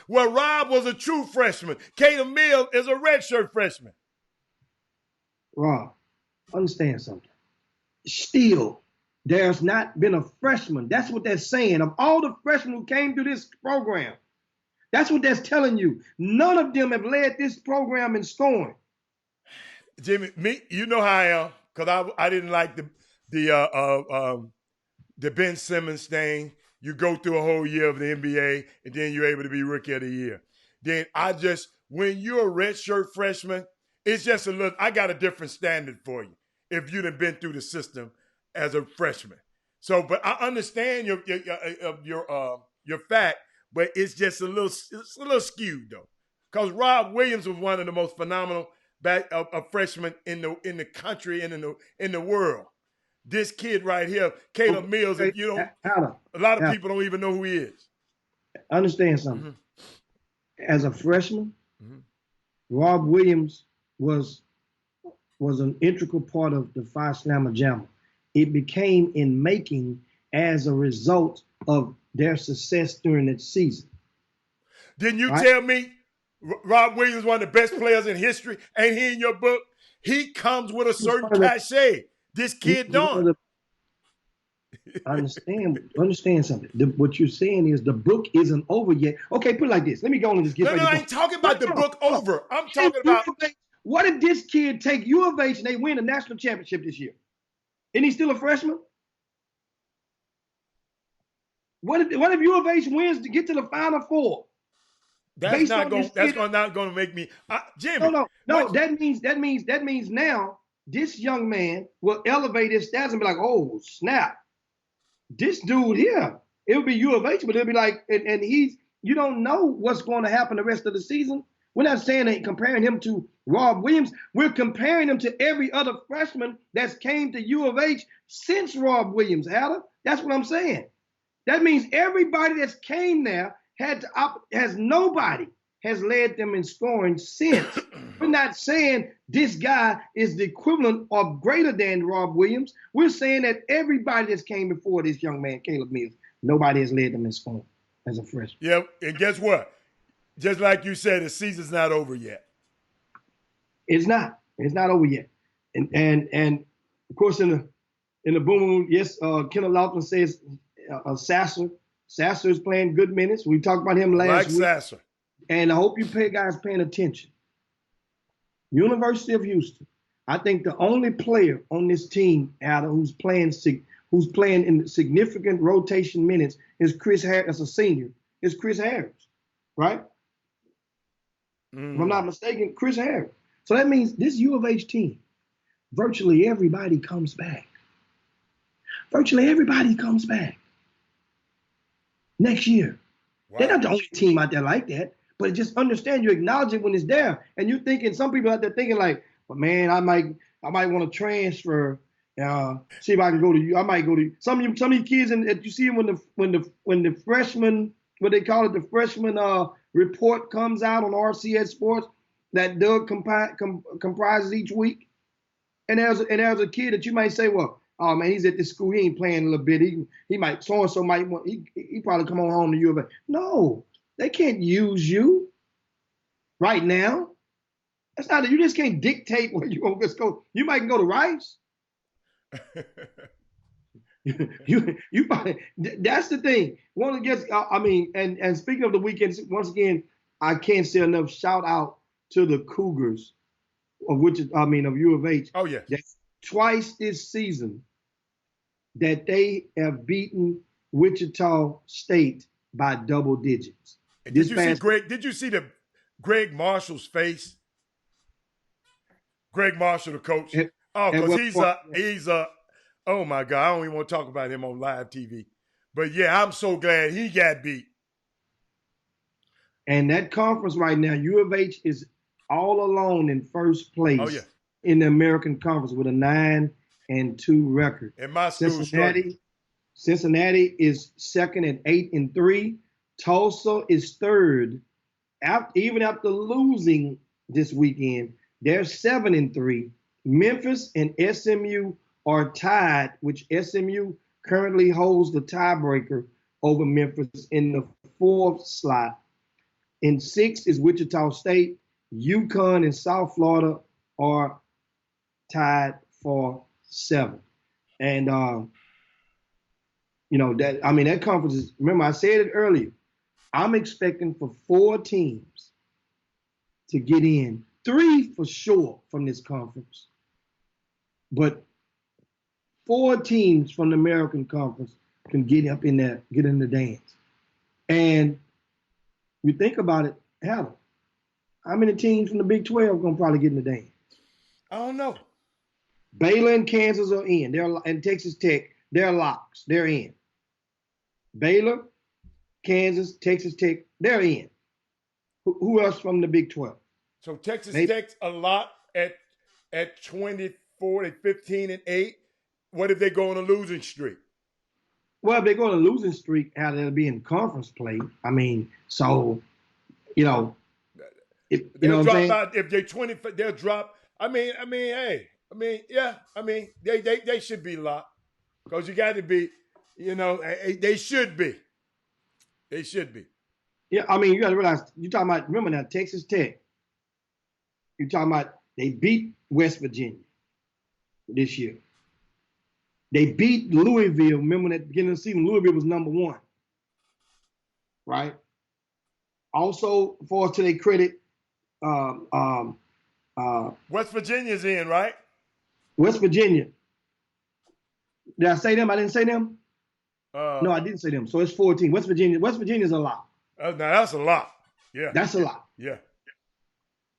Well, Rob was a true freshman. Caleb Mills is a redshirt freshman. Rob, understand something. Still, there's not been a freshman. That's what they're saying. Of all the freshmen who came through this program, that's what that's telling you. None of them have led this program in scoring. Jimmy, you know how I am, because I didn't like the Ben Simmons thing. You go through a whole year of the NBA, and then you're able to be Rookie of the Year. Then when you're a redshirt freshman, it's just a little. I got a different standard for you if you'd have been through the system as a freshman. So, but I understand your fact, but it's just a little skewed though, because Rob Williams was one of the most phenomenal freshmen in the country and in the world. This kid right here, Caleb Mills, if you don't, a lot of people don't even know who he is. Understand something. As a freshman, Rob Williams was an integral part of the Phi Slamma Jamma. It became in making as a result of their success during that season. Didn't you tell me Rob Williams is one of the best players in history? Ain't he in your book? He comes with a certain cachet. This kid don't. Understand something. What you're saying is the book isn't over yet. Okay, put it like this. Let me go on and just get. No, I ain't talking about the book over. I'm talking about. What if this kid take U of H and they win a national championship this year? Isn't he still a freshman? What if U of H wins to get to the Final Four? That's not going to make me, Jimmy. No. That means now this young man will elevate his stats and be like, oh snap, this dude here. It'll be U of H, but it'll be like, and you don't know what's going to happen the rest of the season. We're not saying that comparing him to Rob Williams. We're comparing him to every other freshman that's came to U of H since Rob Williams, Adam. That's what I'm saying. That means everybody that's came there nobody has led them in scoring since. We're not saying this guy is the equivalent or greater than Rob Williams. We're saying that everybody that's came before this young man, Caleb Mills, nobody has led them in scoring as a freshman. Yeah, and guess what? Just like you said, the season's not over yet. It's not. It's not over yet. And of course in the boom, yes, Kenneth Lofton says Sasser. Sasser is playing good minutes. We talked about him last week. Sasser. And I hope you guys paying attention. University of Houston. I think the only player on this team, Adam, who's playing in significant rotation minutes is Chris Harris. As a senior, is Chris Harris, right? If I'm not mistaken, Chris Harris. So that means this U of H team, virtually everybody comes back. Virtually everybody comes back next year. Wow. They're not the only team out there like that, but just understand, you acknowledge it when it's there. And you're thinking, some people out there thinking like, well, man, I might want to transfer. See if I can go to you. I might go to some of these kids, and you see when the freshman, what they call it, the freshman report comes out on RCS Sports that Doug comprises each week. And there's a kid that you might say, well, oh man, he's at this school, he ain't playing a little bit. He might, so-and-so might want, he probably come on home to U of A. No, they can't use you right now. That's not, you just can't dictate where you want to go. You might go to Rice. you might, that's the thing. One of the and speaking of the weekend, once again, I can't say enough shout out to the Cougars of U of H. Oh yeah. Twice this season that they have beaten Wichita State by double digits. Did you see the Greg Marshall's face? Greg Marshall, the coach. Because he's oh my God, I don't even want to talk about him on live TV. But yeah, I'm so glad he got beat. And that conference right now, U of H is all alone in first place in the American Conference with a 9-2 record. And my school, Cincinnati is second at 8-3. Tulsa is third, even after losing this weekend. They're 7-3. Memphis and SMU are tied, which SMU currently holds the tiebreaker over Memphis in the 4th slot. In 6th is Wichita State. UConn and South Florida are tied for 7th. And That conference is. Remember, I said it earlier. I'm expecting for 4 teams to get in, 3 for sure from this conference, but 4 teams from the American Conference can get up in there, get in the dance. And you think about it, how many teams from the Big 12 are going to probably get in the dance? I don't know. Baylor and Kansas are in. And Texas Tech, they're locks. They're in. Baylor, Kansas, Texas Tech, they're in. Who else from the Big 12? So Texas Tech's a lot at 24 and 15 and 8. What if they go on a losing streak? Well, if they go on a losing streak, how they'll be in conference play. I mean, so they'll drop out if they 20. They'll drop. They should be locked because you got to be. They should be. They should be. Yeah, I mean, you got to realize you're talking about. Remember now, Texas Tech. You're talking about they beat West Virginia this year. They beat Louisville. Remember at the beginning of the season, Louisville was number 1. Right? Also, to their credit, West Virginia's in, right? West Virginia. Did I say them? I didn't say them? No, I didn't say them. So it's 14. West Virginia's a lot. Now that's a lot. Yeah. That's a lot. Yeah.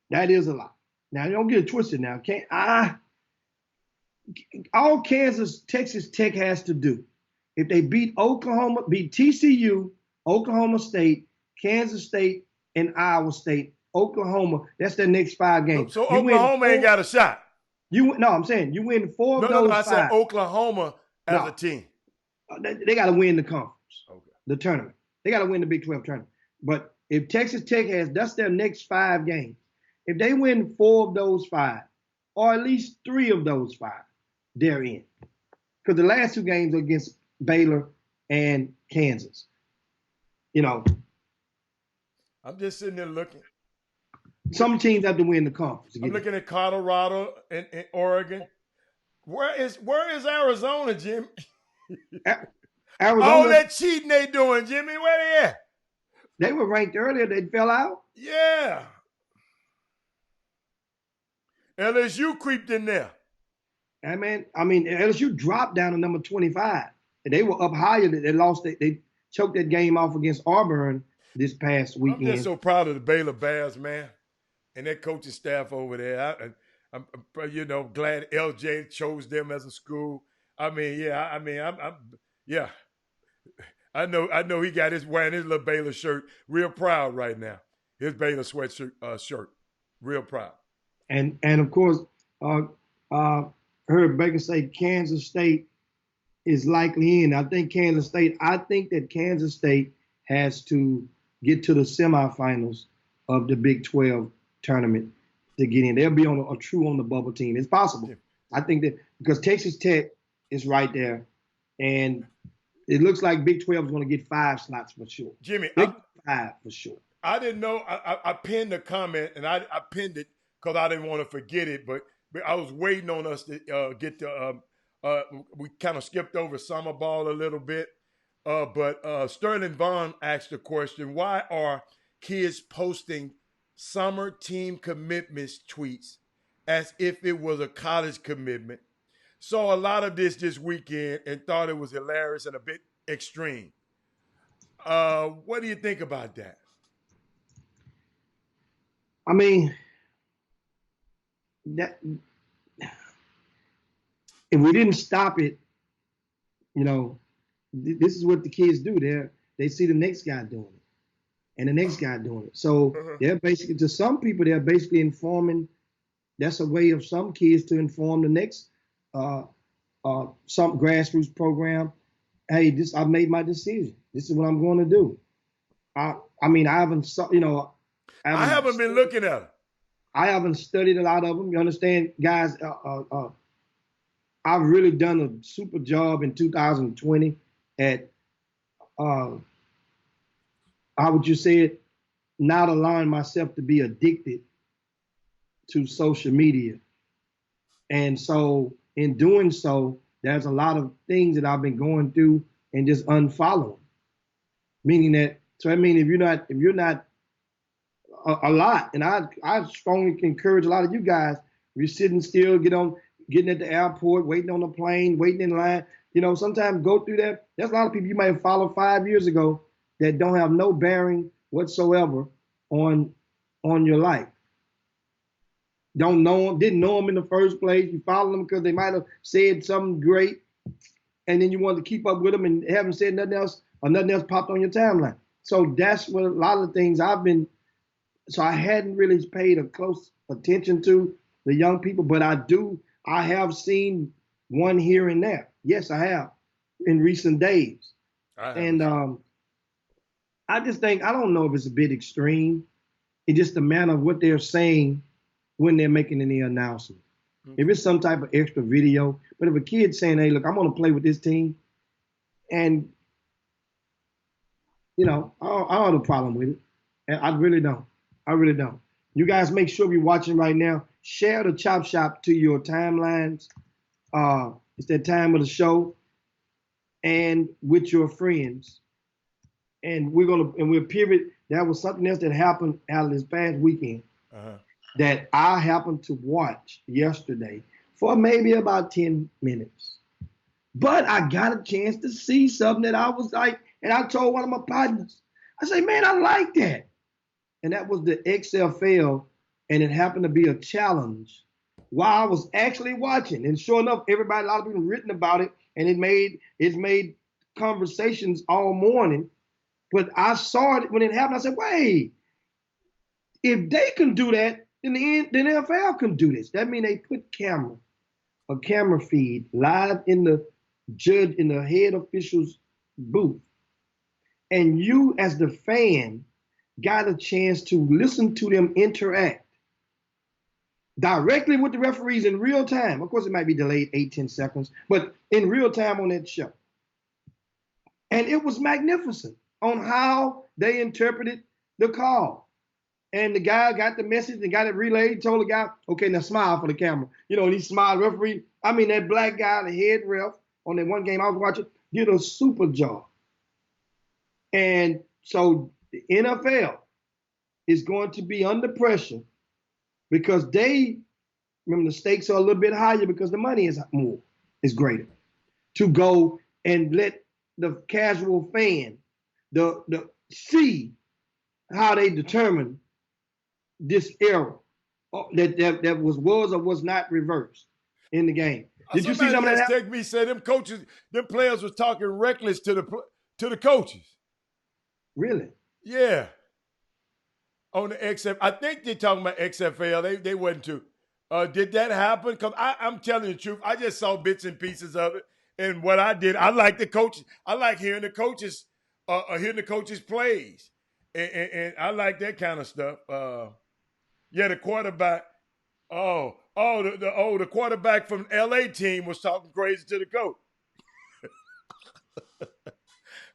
That is a lot. Now, don't get it twisted now. All Texas Tech has to do, if they beat TCU, Oklahoma State, Kansas State, and Iowa State, Oklahoma, that's their next 5 games. So Oklahoma ain't got a shot. I'm saying you win 4 of those 5. I said Oklahoma as a team. They got to win the conference, the tournament. They got to win the Big 12 tournament. But if Texas Tech that's their next 5 games. If they win 4 of those 5, or at least 3 of those 5, they're in. Because the last 2 games are against Baylor and Kansas. I'm just sitting there looking. Some teams have to win the conference. I'm looking at Colorado and Oregon. Where is Arizona, Jimmy? Arizona. All that cheating they doing, Jimmy. Where they at? They were ranked earlier. They fell out. Yeah. LSU creeped in there. I mean, LSU dropped down to number 25. And they were up higher. They lost. They choked that game off against Auburn this past weekend. I'm just so proud of the Baylor Bears, man, and their coaching staff over there. I'm glad LJ chose them as a school. I know he got wearing his little Baylor shirt. Real proud right now. His Baylor sweatshirt shirt. Real proud. And of course, heard Baker say Kansas State is likely in. I think that Kansas State has to get to the semifinals of the Big 12 tournament to get in. They'll be on a true on the bubble team. It's possible. Yeah. I think that because Texas Tech is right there, and it looks like Big 12 is going to get 5 slots for sure. Jimmy, 5 for sure. I didn't know. I pinned the comment, and I pinned it because I didn't want to forget it, but I was waiting on us to get to we kind of skipped over summer ball a little bit. But Sterling Vaughn asked the question, why are kids posting summer team commitments tweets as if it was a college commitment? Saw a lot of this weekend and thought it was hilarious and a bit extreme. What do you think about that? I mean, that if we didn't stop it, this is what the kids do. They see the next guy doing it and the next guy doing it. So they're basically, to some people, they're basically informing. That's a way of some kids to inform the next some grassroots program. Hey, I've made my decision. This is what I'm going to do. I haven't been looking at them. I haven't studied a lot of them. You understand, guys? I've really done a super job in 2020 at, how would you say it, not allowing myself to be addicted to social media. And so in doing so, there's a lot of things that I've been going through and just unfollow them. Meaning that, so I mean, if you're not a lot, and I strongly encourage a lot of you guys, if you're sitting still, getting at the airport, waiting on the plane, waiting in line, sometimes go through that. There's a lot of people you might have followed 5 years ago that don't have no bearing whatsoever on your life. Don't know them, didn't know them in the first place. You follow them because they might have said something great, and then you want to keep up with them and haven't said nothing else, or nothing else popped on your timeline. So that's what a lot of the things so I hadn't really paid a close attention to the young people, but I have seen one here and there. Yes, I have in recent days. And I just think, I don't know if it's a bit extreme. It's just the manner of what they're saying when they're making any announcement. If it's some type of extra video, but if a kid's saying, hey, look, I'm going to play with this team, and, I don't have a problem with it. And I really don't. I really don't. You guys make sure you're watching right now. Share the Chop Shop to your timelines. It's that time of the show, and with your friends. And we'll pivot. That was something else that happened out of this past weekend that I happened to watch yesterday for maybe about 10 minutes. But I got a chance to see something that I was like, and I told one of my partners, I say, man, I like that. And that was the XFL, and it happened to be a challenge while I was actually watching. And sure enough, a lot of people written about it, and it's made conversations all morning. But I saw it when it happened. I said, wait, if they can do that, then the NFL can do this. That means they put a camera feed live in the head official's booth. And you as the fan got a chance to listen to them interact directly with the referees in real time. Of course, it might be delayed 8-10 seconds, but in real time on that show. And it was magnificent on how they interpreted the call. And the guy got the message and got it relayed, told the guy, okay, now smile for the camera. And he smiled, referee. I mean, that black guy, the head ref, on that one game I was watching, did a super job. And so the NFL is going to be under pressure because remember, the stakes are a little bit higher because the money is greater, to go and let the casual fan see how they determine this error that was or was not reversed in the game. Did you see some of that? Somebody me said them players was talking reckless to the coaches. Really? Yeah. On the XFL, I think they're talking about XFL. They wasn't too. Did that happen? Because I'm telling you the truth. I just saw bits and pieces of it, and what I did, I like the coaches. I like hearing the coaches, plays, and I like that kind of stuff. The quarterback. The quarterback from LA team was talking crazy to the coach.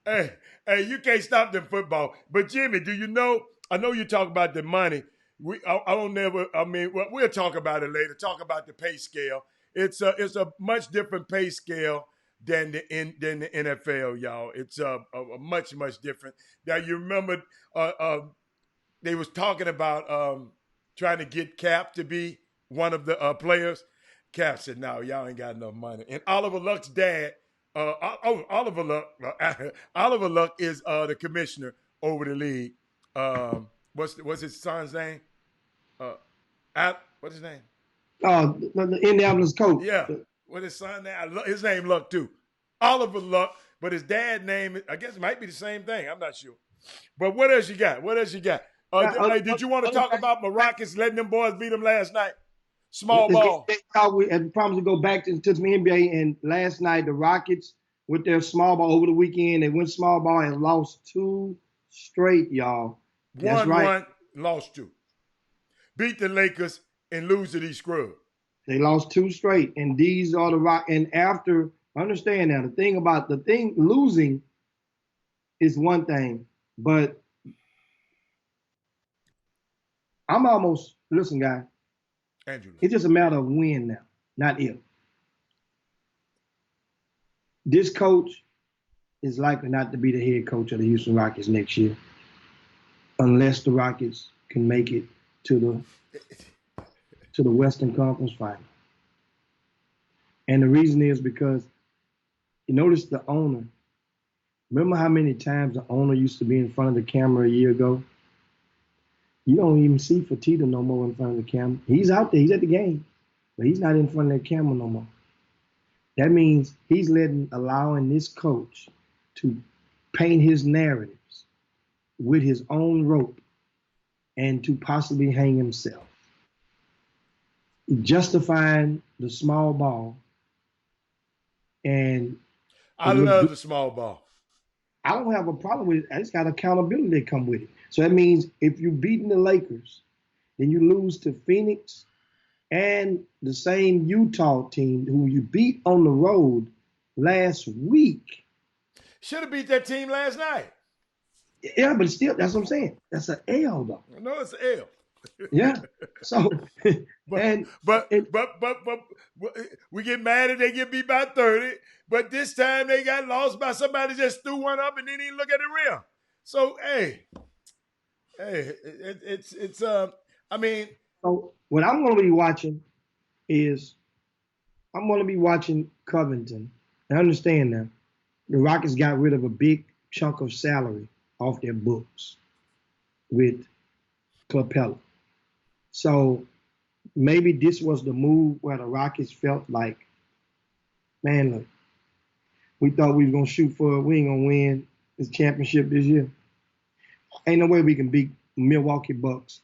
Hey, you can't stop them football. But Jimmy, do you know? I know you talk about the money. We'll talk about it later. Talk about the pay scale. It's a much different pay scale than the NFL, y'all. It's a much different. Now you remember they was talking about trying to get Cap to be one of the players. Cap said, "No, y'all ain't got enough money." And Oliver Luck's dad, Oliver Luck is the commissioner over the league. What's his son's name? What's his name? The Indianapolis coach. Yeah, what's his son name? His name Luck too. Oliver Luck, but his dad name, I guess it might be the same thing. I'm not sure. But what else you got? Did you want to talk about Maracas letting them boys beat them last night? Small ball. We promised to go back to the NBA, and last night the Rockets with their small ball over the weekend, they went small ball and lost 2 straight, y'all. That's right. Lost 2. Beat the Lakers and lose to these scrubs. They lost 2 straight, and these are the Rock. And after, understand now, losing is one thing, but listen, guy. Andrew. It's just a matter of when now, not if. This coach is likely not to be the head coach of the Houston Rockets next year, unless the Rockets can make it to the Western Conference Final. And the reason is because you notice the owner. Remember how many times the owner used to be in front of the camera a year ago? You don't even see Fertitta no more in front of the camera. He's out there, he's at the game, but he's not in front of that camera no more. That means he's allowing this coach to paint his narratives with his own rope and to possibly hang himself. Justifying the small ball. And I love the small ball. I don't have a problem with it. I just got accountability that come with it. So that means if you're beating the Lakers, then you lose to Phoenix and the same Utah team who you beat on the road last week. Should have beat that team last night. Yeah, but still, that's what I'm saying. That's an L, though. No, it's an L. Yeah. So, but we get mad if they get beat by 30. But this time they got lost by somebody just threw one up and didn't even look at the rim. So So what I'm going to be watching is I'm going to be watching Covington. And understand now, the Rockets got rid of a big chunk of salary off their books with Capella. So maybe this was the move where the Rockets felt like, man, look, we thought we was going to shoot for it. We ain't going to win this championship this year. Ain't no way we can beat Milwaukee Bucks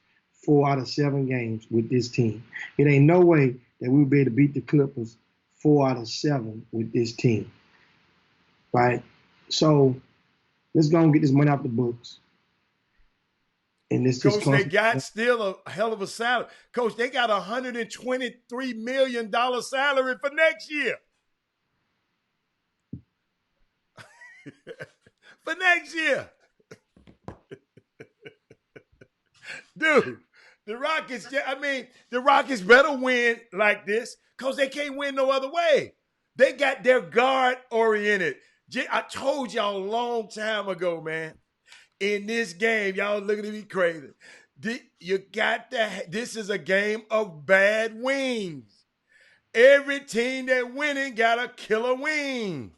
4 out of 7 games with this team. It ain't no way that we'll be able to beat the Clippers 4 out of 7 with this team. Right? So let's go and get this money off the books. And this Coach, they got still a hell of a salary. Coach, they got $123 million salary for next year. For next year. Dude, the Rockets better win like this because they can't win no other way. They got their guard oriented. I told y'all a long time ago, man. In this game, y'all looking at me crazy. This is a game of bad wings. Every team that winning got a killer wing.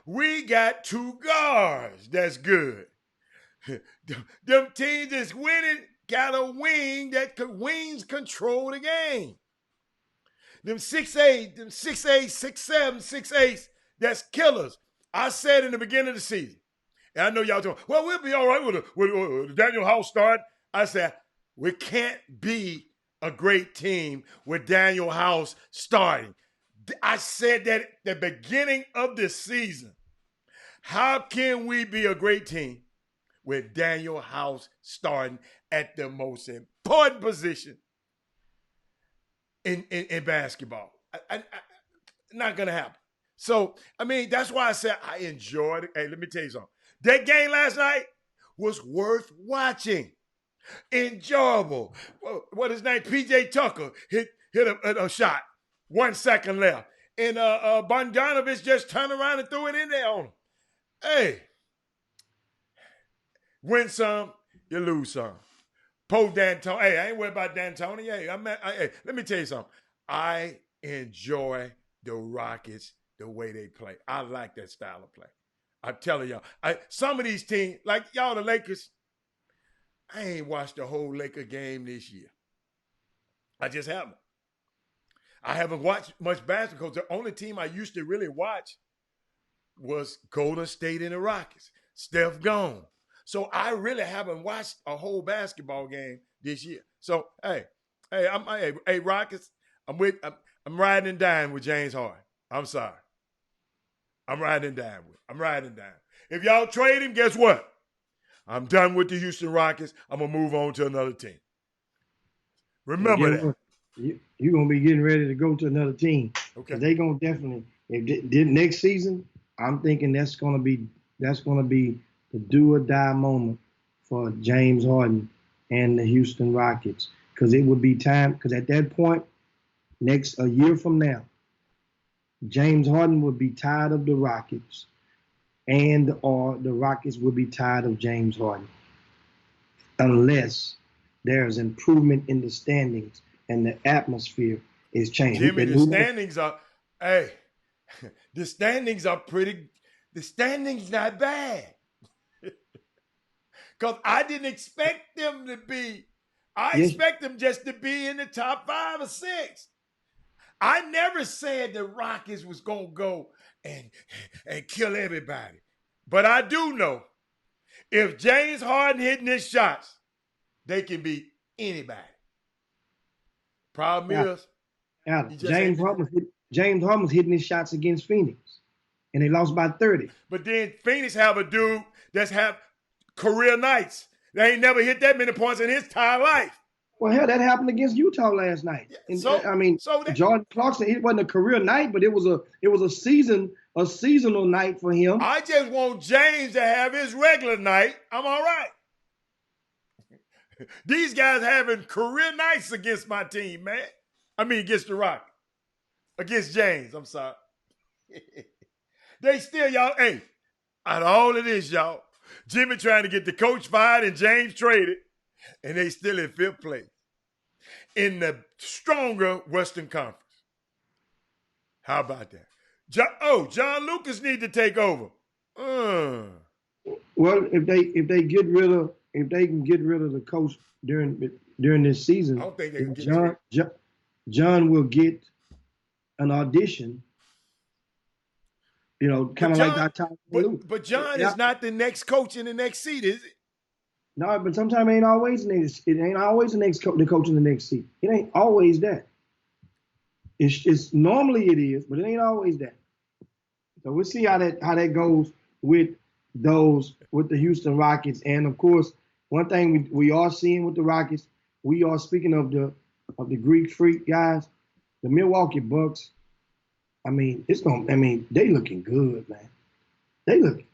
We got 2 guards that's good. Them teams that's winning got a wing wings control the game. Them 6'8", 6'7", 6'8", that's killers. I said in the beginning of the season, and I know y'all doing, well, we'll be all right with Daniel House start. I said, we can't be a great team with Daniel House starting. I said that at the beginning of the season. How can we be a great team with Daniel House starting at the most important position in basketball? Not going to happen. So, that's why I said I enjoyed it. Hey, let me tell you something. That game last night was worth watching. Enjoyable. What his name? PJ Tucker hit a shot. 1 second left. And Bogdanovich just turned around and threw it in there on him. Hey, win some, you lose some. Poe D'Antoni. Hey, I ain't worried about D'Antoni. Hey, let me tell you something. I enjoy the Rockets the way they play. I like that style of play. I'm telling y'all. Some of these teams, like y'all, the Lakers, I ain't watched the whole Laker game this year. I just haven't. I haven't watched much basketball because the only team I used to really watch was Golden State and the Rockets. Steph gone. So I really haven't watched a whole basketball game this year. So, hey, Rockets, I'm riding and dying with James Harden. I'm sorry. I'm riding and dying. If y'all trade him, guess what? I'm done with the Houston Rockets. I'm going to move on to another team. Remember that. You're going to be getting ready to go to another team. Okay. They're going to definitely, if next season, I'm thinking that's going to be the do or die moment for James Harden and the Houston Rockets. Because it would be time, because at that point, a year from now, James Harden would be tired of the Rockets. and or the Rockets will be tired of James Harden unless there's improvement in the standings and the atmosphere is changed. Jimmy, the standings are, hey, the standings are pretty, the standings not bad. Because I didn't expect them to be, I expect them just to be in the top 5 or 6. I never said the Rockets was going to go and kill everybody. But I do know if James Harden hitting his shots, they can beat anybody. Problem is, James Harden was hitting his shots against Phoenix, and they lost by 30. But then Phoenix have a dude that's have career nights. They ain't never hit that many points in his entire life. Well, hell, that happened against Utah last night. And, Jordan Clarkson, it wasn't a career night, but it was a seasonal night for him. I just want James to have his regular night. I'm all right. These guys having career nights against my team, man. I mean, against the Rockets. Against James, I'm sorry. They still, y'all, hey, out of all of this, y'all, Jimmy trying to get the coach fired and James traded, and they still in 5th place in the stronger Western Conference. How about that? John Lucas need to take over. Well, if they can get rid of the coach during this season, I don't think they can get John will get an audition. You know, kind of like that time. But John is not the next coach in the next seat, is it? No, but sometimes it ain't always the coach in the next seat. It ain't always that. It's normally it is, but it ain't always that. So we'll see how that goes with the Houston Rockets. And of course, one thing we are seeing with the Rockets, we are speaking of the Greek freak guys, the Milwaukee Bucks. I mean, they looking good, man. They look,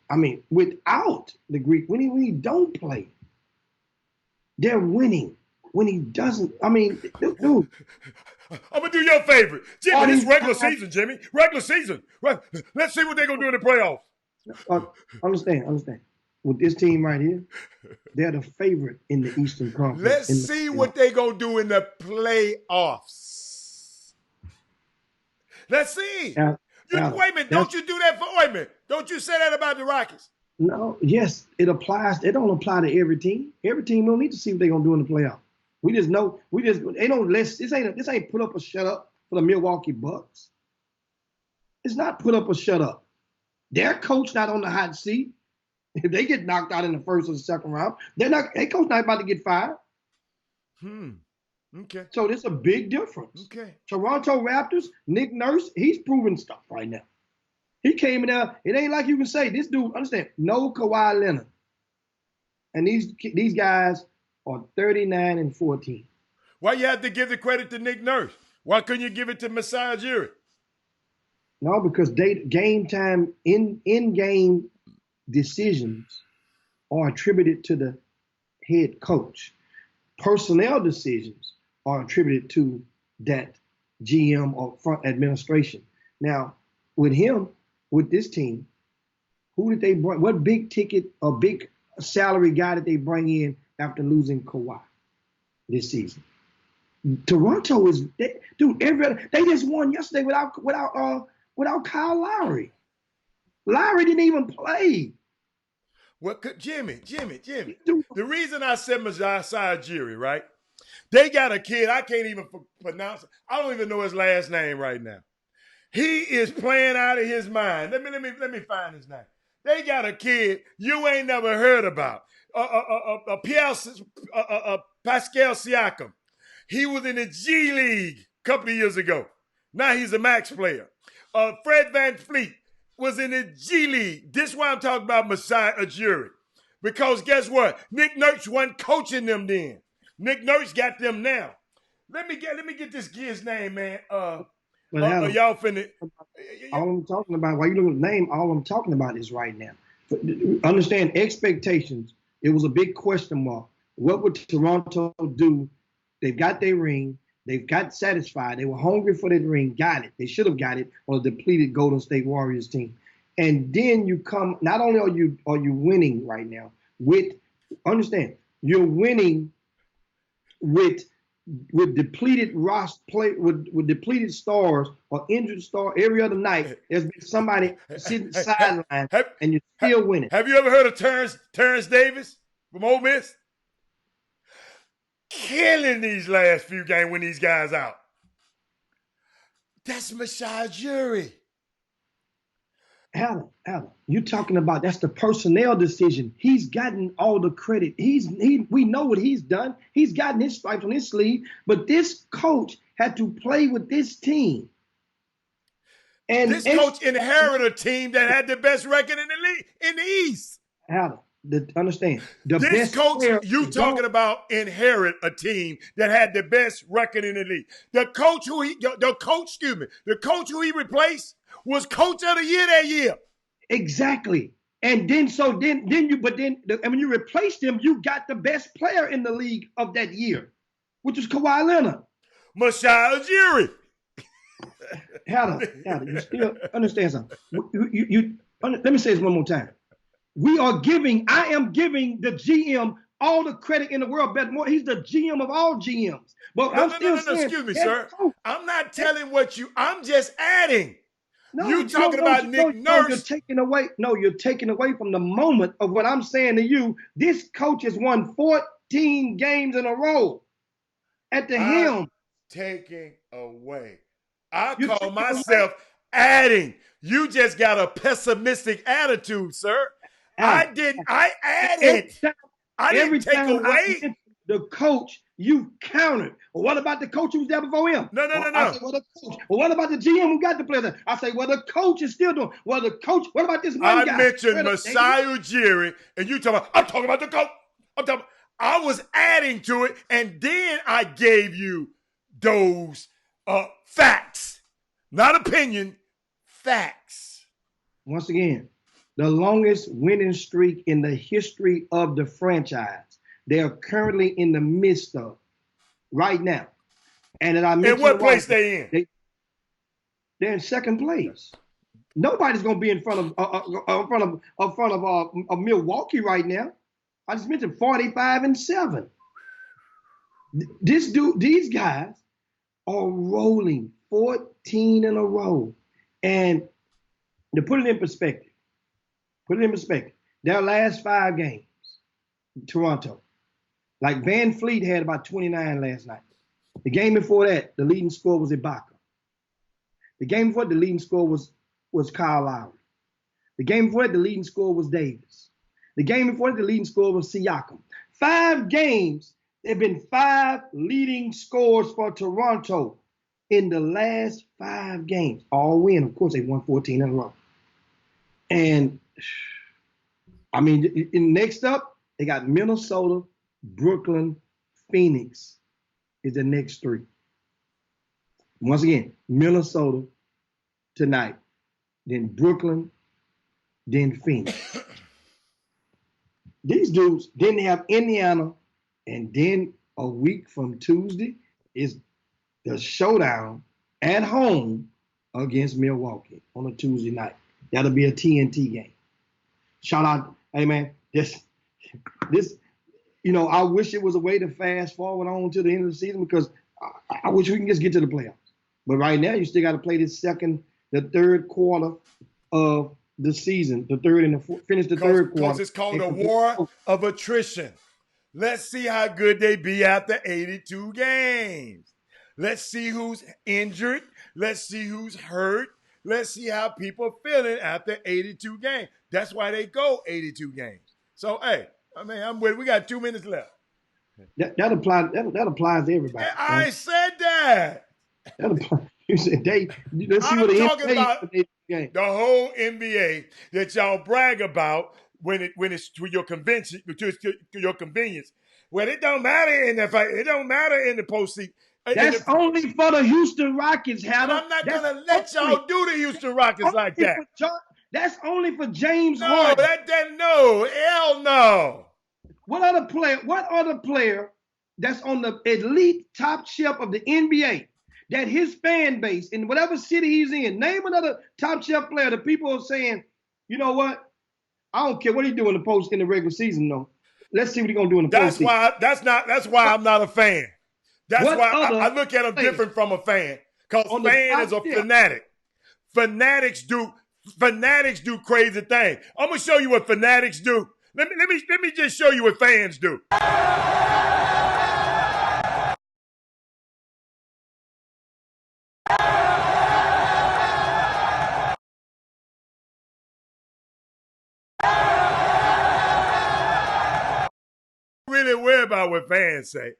without the Greek, when he don't play, they're winning. When he doesn't, dude. I'm gonna do your favorite, Jimmy. This regular season, Jimmy. Regular season. Let's see what they're gonna do in the playoffs. Understand. With this team right here, they're the favorite in the Eastern Conference. Let's see what they're gonna do in the playoffs. Let's see. Wait a minute. Don't you do that for Don't you say that about the Rockets? No, yes, it applies. It don't apply to every team. Every team don't need to see what they're gonna do in the playoffs. We just know. They don't. This ain't put up or shut up for the Milwaukee Bucks. It's not put up or shut up. Their coach not on the hot seat. If they get knocked out in the first or the second round, their coach not about to get fired. Okay. So there's a big difference. Okay. Toronto Raptors, Nick Nurse, he's proving stuff right now. He came in there. It ain't like you can say this dude. Understand? No Kawhi Leonard, and these guys are 39-14. Why you have to give the credit to Nick Nurse? Why couldn't you give it to Masai Ujiri? No, because game time in-game decisions are attributed to the head coach. Personnel decisions are attributed to that GM or front administration. Now, with this team, who did they bring? What big ticket or big salary guy did they bring in after losing Kawhi this season? Toronto they just won yesterday without Kyle Lowry. Lowry didn't even play. Jimmy. The reason I said Masai Ujiri, right? They got a kid I can't even pronounce. I don't even know his last name right now. He is playing out of his mind. Let me find his name. They got a kid you ain't never heard about. Pascal Siakam. He was in the G League a couple of years ago. Now he's a max player. Fred VanVleet was in the G League. This is why I'm talking about Masai Ujiri. Because guess what? Nick Nurse wasn't coaching them then. Nick Nurse got them now. Let me get this kid's name, man. Y'all finna. All I'm talking about, while you look at the name, all I'm talking about is right now. Understand expectations. It was a big question mark. What would Toronto do? They've got their ring. They've got satisfied. They were hungry for that ring. Got it. They should have got it on a depleted Golden State Warriors team. And then you come, not only are you winning right now understand, you're winning with depleted with depleted stars or injured star every other night. There's been somebody sitting sideline and you're still winning. Have you ever heard of Terrence Davis from Ole Miss? Killing these last few games when these guys out. That's Masai Ujiri. Alan, you're talking about that's the personnel decision. He's gotten all the credit. We know what he's done. He's gotten his stripes on his sleeve, but this coach had to play with this team. And this coach inherited a team that had the best record in the league in the East. Alan, understand. This coach you talking about inherit a team that had the best record in the league. The coach who he replaced was coach of the year that year. Exactly. And then when you replaced him, you got the best player in the league of that year, which was Kawhi Leonard. Masai Ujiri. Hannah, you still understand something. Let me say this one more time. I am giving the GM all the credit in the world. He's the GM of all GMs. But I'm still saying, excuse me, sir. I'm not telling I'm just adding. You talking about Nick Nurse. You're taking away from the moment of what I'm saying to you. This coach has won 14 games in a row at the helm. Taking away. I call myself adding. You just got a pessimistic attitude, sir. I added. I didn't take away. The coach, you countered. Well, what about the coach who was there before him? No. I say, what about the GM who got the player? I say, well, the coach is still doing. Well, the coach, what about this one guy? I mentioned Masai Ujiri, and I'm talking about the coach. I was adding to it, and then I gave you those facts. Not opinion, facts. Once again, the longest winning streak in the history of the franchise. They are currently in the midst of right now. And what place they in? They're in second place. Nobody's going to be in front of Milwaukee right now. I just mentioned 45-7. These guys are rolling 14 in a row. And to put it in perspective, their last 5 games, Toronto, like Van Fleet had about 29 last night. The game before that, the leading scorer was Ibaka. The game before that, the leading scorer was Kyle Lowry. The game before that, the leading scorer was Davis. The game before that, the leading scorer was Siakam. 5 games, there have been 5 leading scorers for Toronto in the last 5 games. All win. Of course, they won 14 in a row. And, I mean, next up, they got Minnesota, Brooklyn, Phoenix is the next 3. Once again, Minnesota tonight, then Brooklyn, then Phoenix. These dudes didn't have Indiana, and then a week from Tuesday is the showdown at home against Milwaukee on a Tuesday night. That'll be a TNT game. Shout out, hey man, this, I wish it was a way to fast forward on to the end of the season because I wish we can just get to the playoffs. But right now, you still got to play the third quarter of the season, finish the third quarter. Because it's called a war of attrition. Let's see how good they be after 82 games. Let's see who's injured. Let's see who's hurt. Let's see how people are feeling after 82 games. That's why they go 82 games. So, hey, I'm with. We got 2 minutes left. That applies to everybody. I said that. You said let's see I'm what the talking NBA about game. The whole NBA that y'all brag about when it's to your convention, to your convenience. Well, it don't matter in the fight. It don't matter in the postseason. That's only for the Houston Rockets, Hannah. I'm not going to let y'all do the Houston Rockets like that. That's only for James Harden. No, hell no. What other player that's on the elite top shelf of the NBA that his fan base in whatever city he's in, name another top shelf player that people are saying You know what? I don't care what he do in the regular season though. Let's see what he gonna do in the postseason. That's why I'm not a fan. That's What why other I look at him player different from a fan. Because on the fan top is a tier? fanatic. Fanatics do crazy things. I'm gonna show you what fanatics do. Let me just show you what fans do. Really worry about what fans say.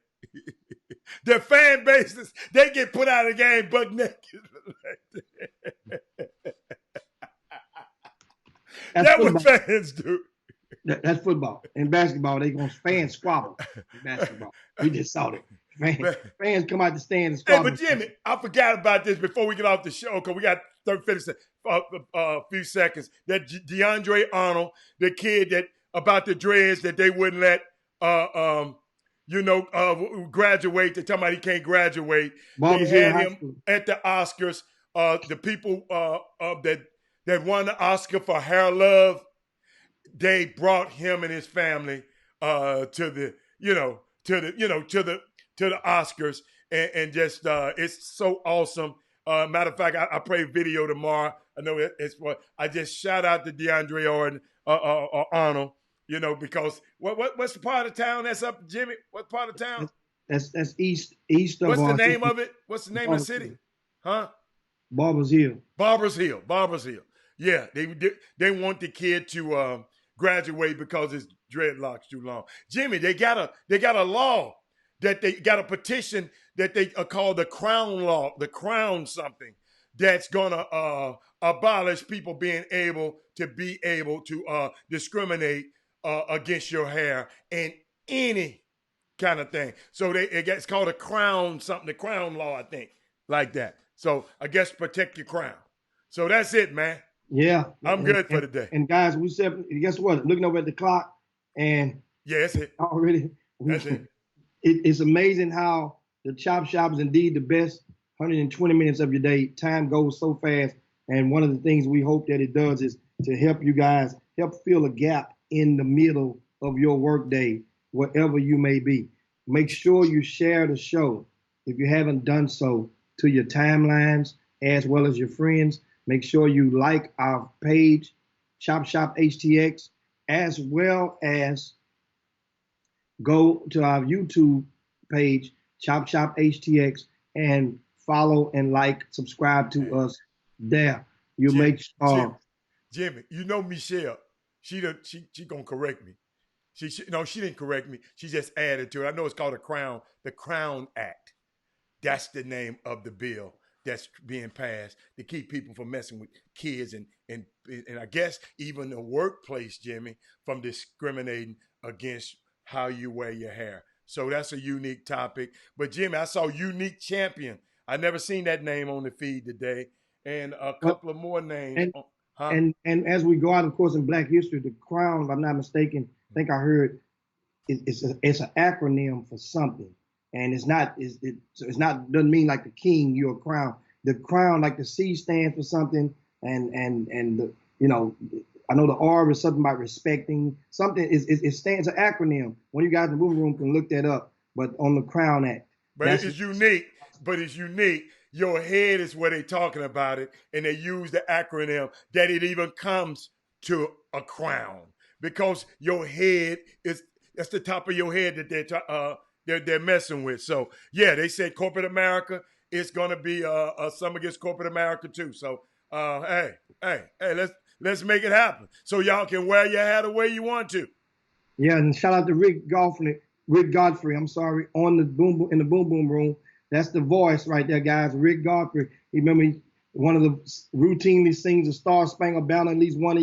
The fan bases, they get put out of the game buck naked. That's what fans do. That's football. In basketball, they gonna fans squabble. In basketball, we just saw it. Fans come out the stand and squabble. Hey, but Jimmy, I forgot about this before we get off the show because we got 30 few seconds. That DeAndre Arnold, the kid that about the dreads that they wouldn't let graduate. They're talking about he can't graduate. Barbers they Hill had High him School. at the Oscars. The people that won the Oscar for Hair Love, they brought him and his family to the Oscars, and just it's so awesome. Matter of fact, I play video tomorrow. I know it's what I just shout out to DeAndre Arnold. Because what's the part of town that's up, Jimmy? What part of town? That's east of. What's the name of it? What's the name of the city? Huh? Barbers Hill. Barbers Hill. Yeah, they want the kid to graduate because his dreadlocks too long. Jimmy, they got a law that they got a petition that they call the Crown Law, the Crown something, that's gonna abolish people being able to discriminate against your hair and any kind of thing. So it's called a Crown something, the Crown Law, I think, like that. So I guess protect your crown. So that's it, man. Yeah, I'm good for the day. And guys, we said, guess what? Looking over at the clock, and yeah, that's it. Already, that's it. It's amazing how the Chop Shop is indeed the best 120 minutes of your day. Time goes so fast, and one of the things we hope that it does is to help you guys help fill a gap in the middle of your workday, wherever you may be. Make sure you share the show if you haven't done so to your timelines as well as your friends. Make sure you like our page, Chop Shop HTX, as well as go to our YouTube page, Chop Shop HTX, and follow and subscribe to us there. You make sure. Jimmy, Michelle, she gonna correct me. She didn't correct me. She just added to it. I know it's called the Crown Act. That's the name of the bill that's being passed to keep people from messing with kids and I guess even the workplace, Jimmy, from discriminating against how you wear your hair. So that's a unique topic. But Jimmy, I saw Unique Champion. I never seen that name on the feed today, and a couple of more names. And as we go out, of course, in Black History, the Crown, if I'm not mistaken, I think I heard it's an acronym for something. And it's not doesn't mean like the king, you're a crown. The crown, like the C stands for something, and the, I know the R is something about respecting something. It stands an acronym. One of you guys in the movie room can look that up. But on the Crown Act, but it's unique. Your head is where they're talking about it, and they use the acronym that it even comes to a crown because your head that's the top of your head that they're messing with. So yeah, they said corporate America is gonna be some against corporate America too. So hey, let's make it happen so y'all can wear your hair the way you want to. Yeah, and shout out to Rick Godfrey. I'm sorry, in the boom boom room. That's the voice right there, guys. Rick Godfrey. Remember, one of the routinely sings the Star Spangled Banner at least once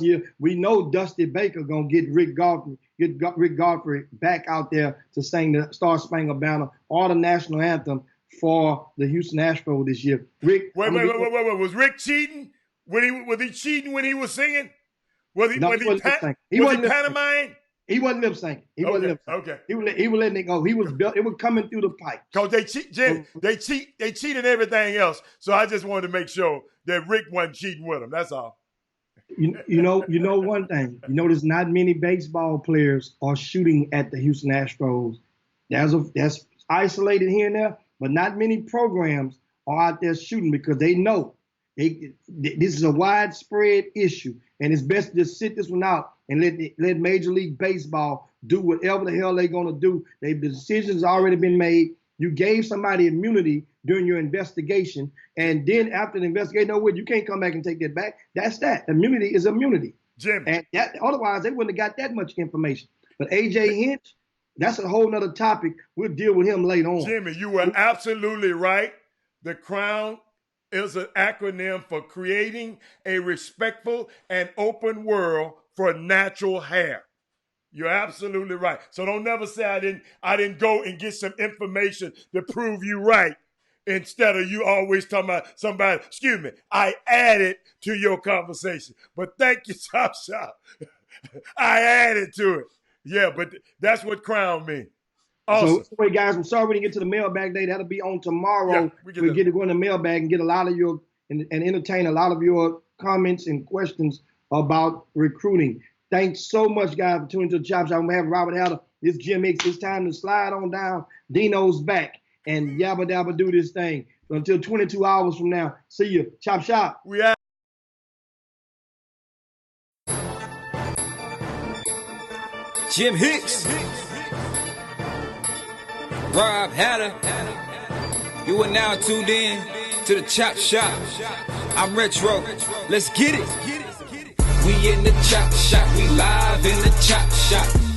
a year. We know Dusty Baker gonna get Rick Godfrey back out there to sing the Star Spangled Banner or the national anthem for the Houston Astros this year. Rick, wait. Was Rick cheating? Was he cheating when he was singing? Was he pantomiming? He wasn't lip syncing. Okay. He was letting it go. It was coming through the pipe. Because they cheat, Jim. They cheated everything else. So I just wanted to make sure that Rick wasn't cheating with him. That's all. You know one thing. You notice not many baseball players are shooting at the Houston Astros. That's isolated here and there, but not many programs are out there shooting because they know this is a widespread issue, and it's best to just sit this one out and let Major League Baseball do whatever the hell they're gonna do. The decision's already been made. You gave somebody immunity during your investigation, and then after the investigation, no way, you can't come back and take that back. That's that. Immunity is immunity. Jim. And otherwise, they wouldn't have got that much information. But A.J. Hinch, that's a whole nother topic. We'll deal with him later on. Jimmy, you were absolutely right. The Crown is an acronym for creating a respectful and open world for natural hair. You're absolutely right. So don't never say I didn't go and get some information to prove you right. Instead of you always talking about somebody, excuse me, I added to your conversation. But thank you, Chop Shop. I added to it. Yeah, but that's what Crown means. Awesome. So, anyway, guys, I'm sorry we didn't get to the mailbag day. That'll be on tomorrow. Yeah, we'll get to go in the mailbag and get a lot of your, and entertain a lot of your comments and questions about recruiting. Thanks so much, guys, for tuning to the Chop Shop. I'm going to have Robert Hatter. This is Jim Hicks. It's time to slide on down. Dino's back. And yabba dabba do this thing. So until 22 hours from now, see you. Chop Shop. We out. Jim Hicks, Rob Hatter. You are now tuned in to the Chop Shop. I'm Retro. Let's get it. We in the Chop Shop. We live in the Chop Shop.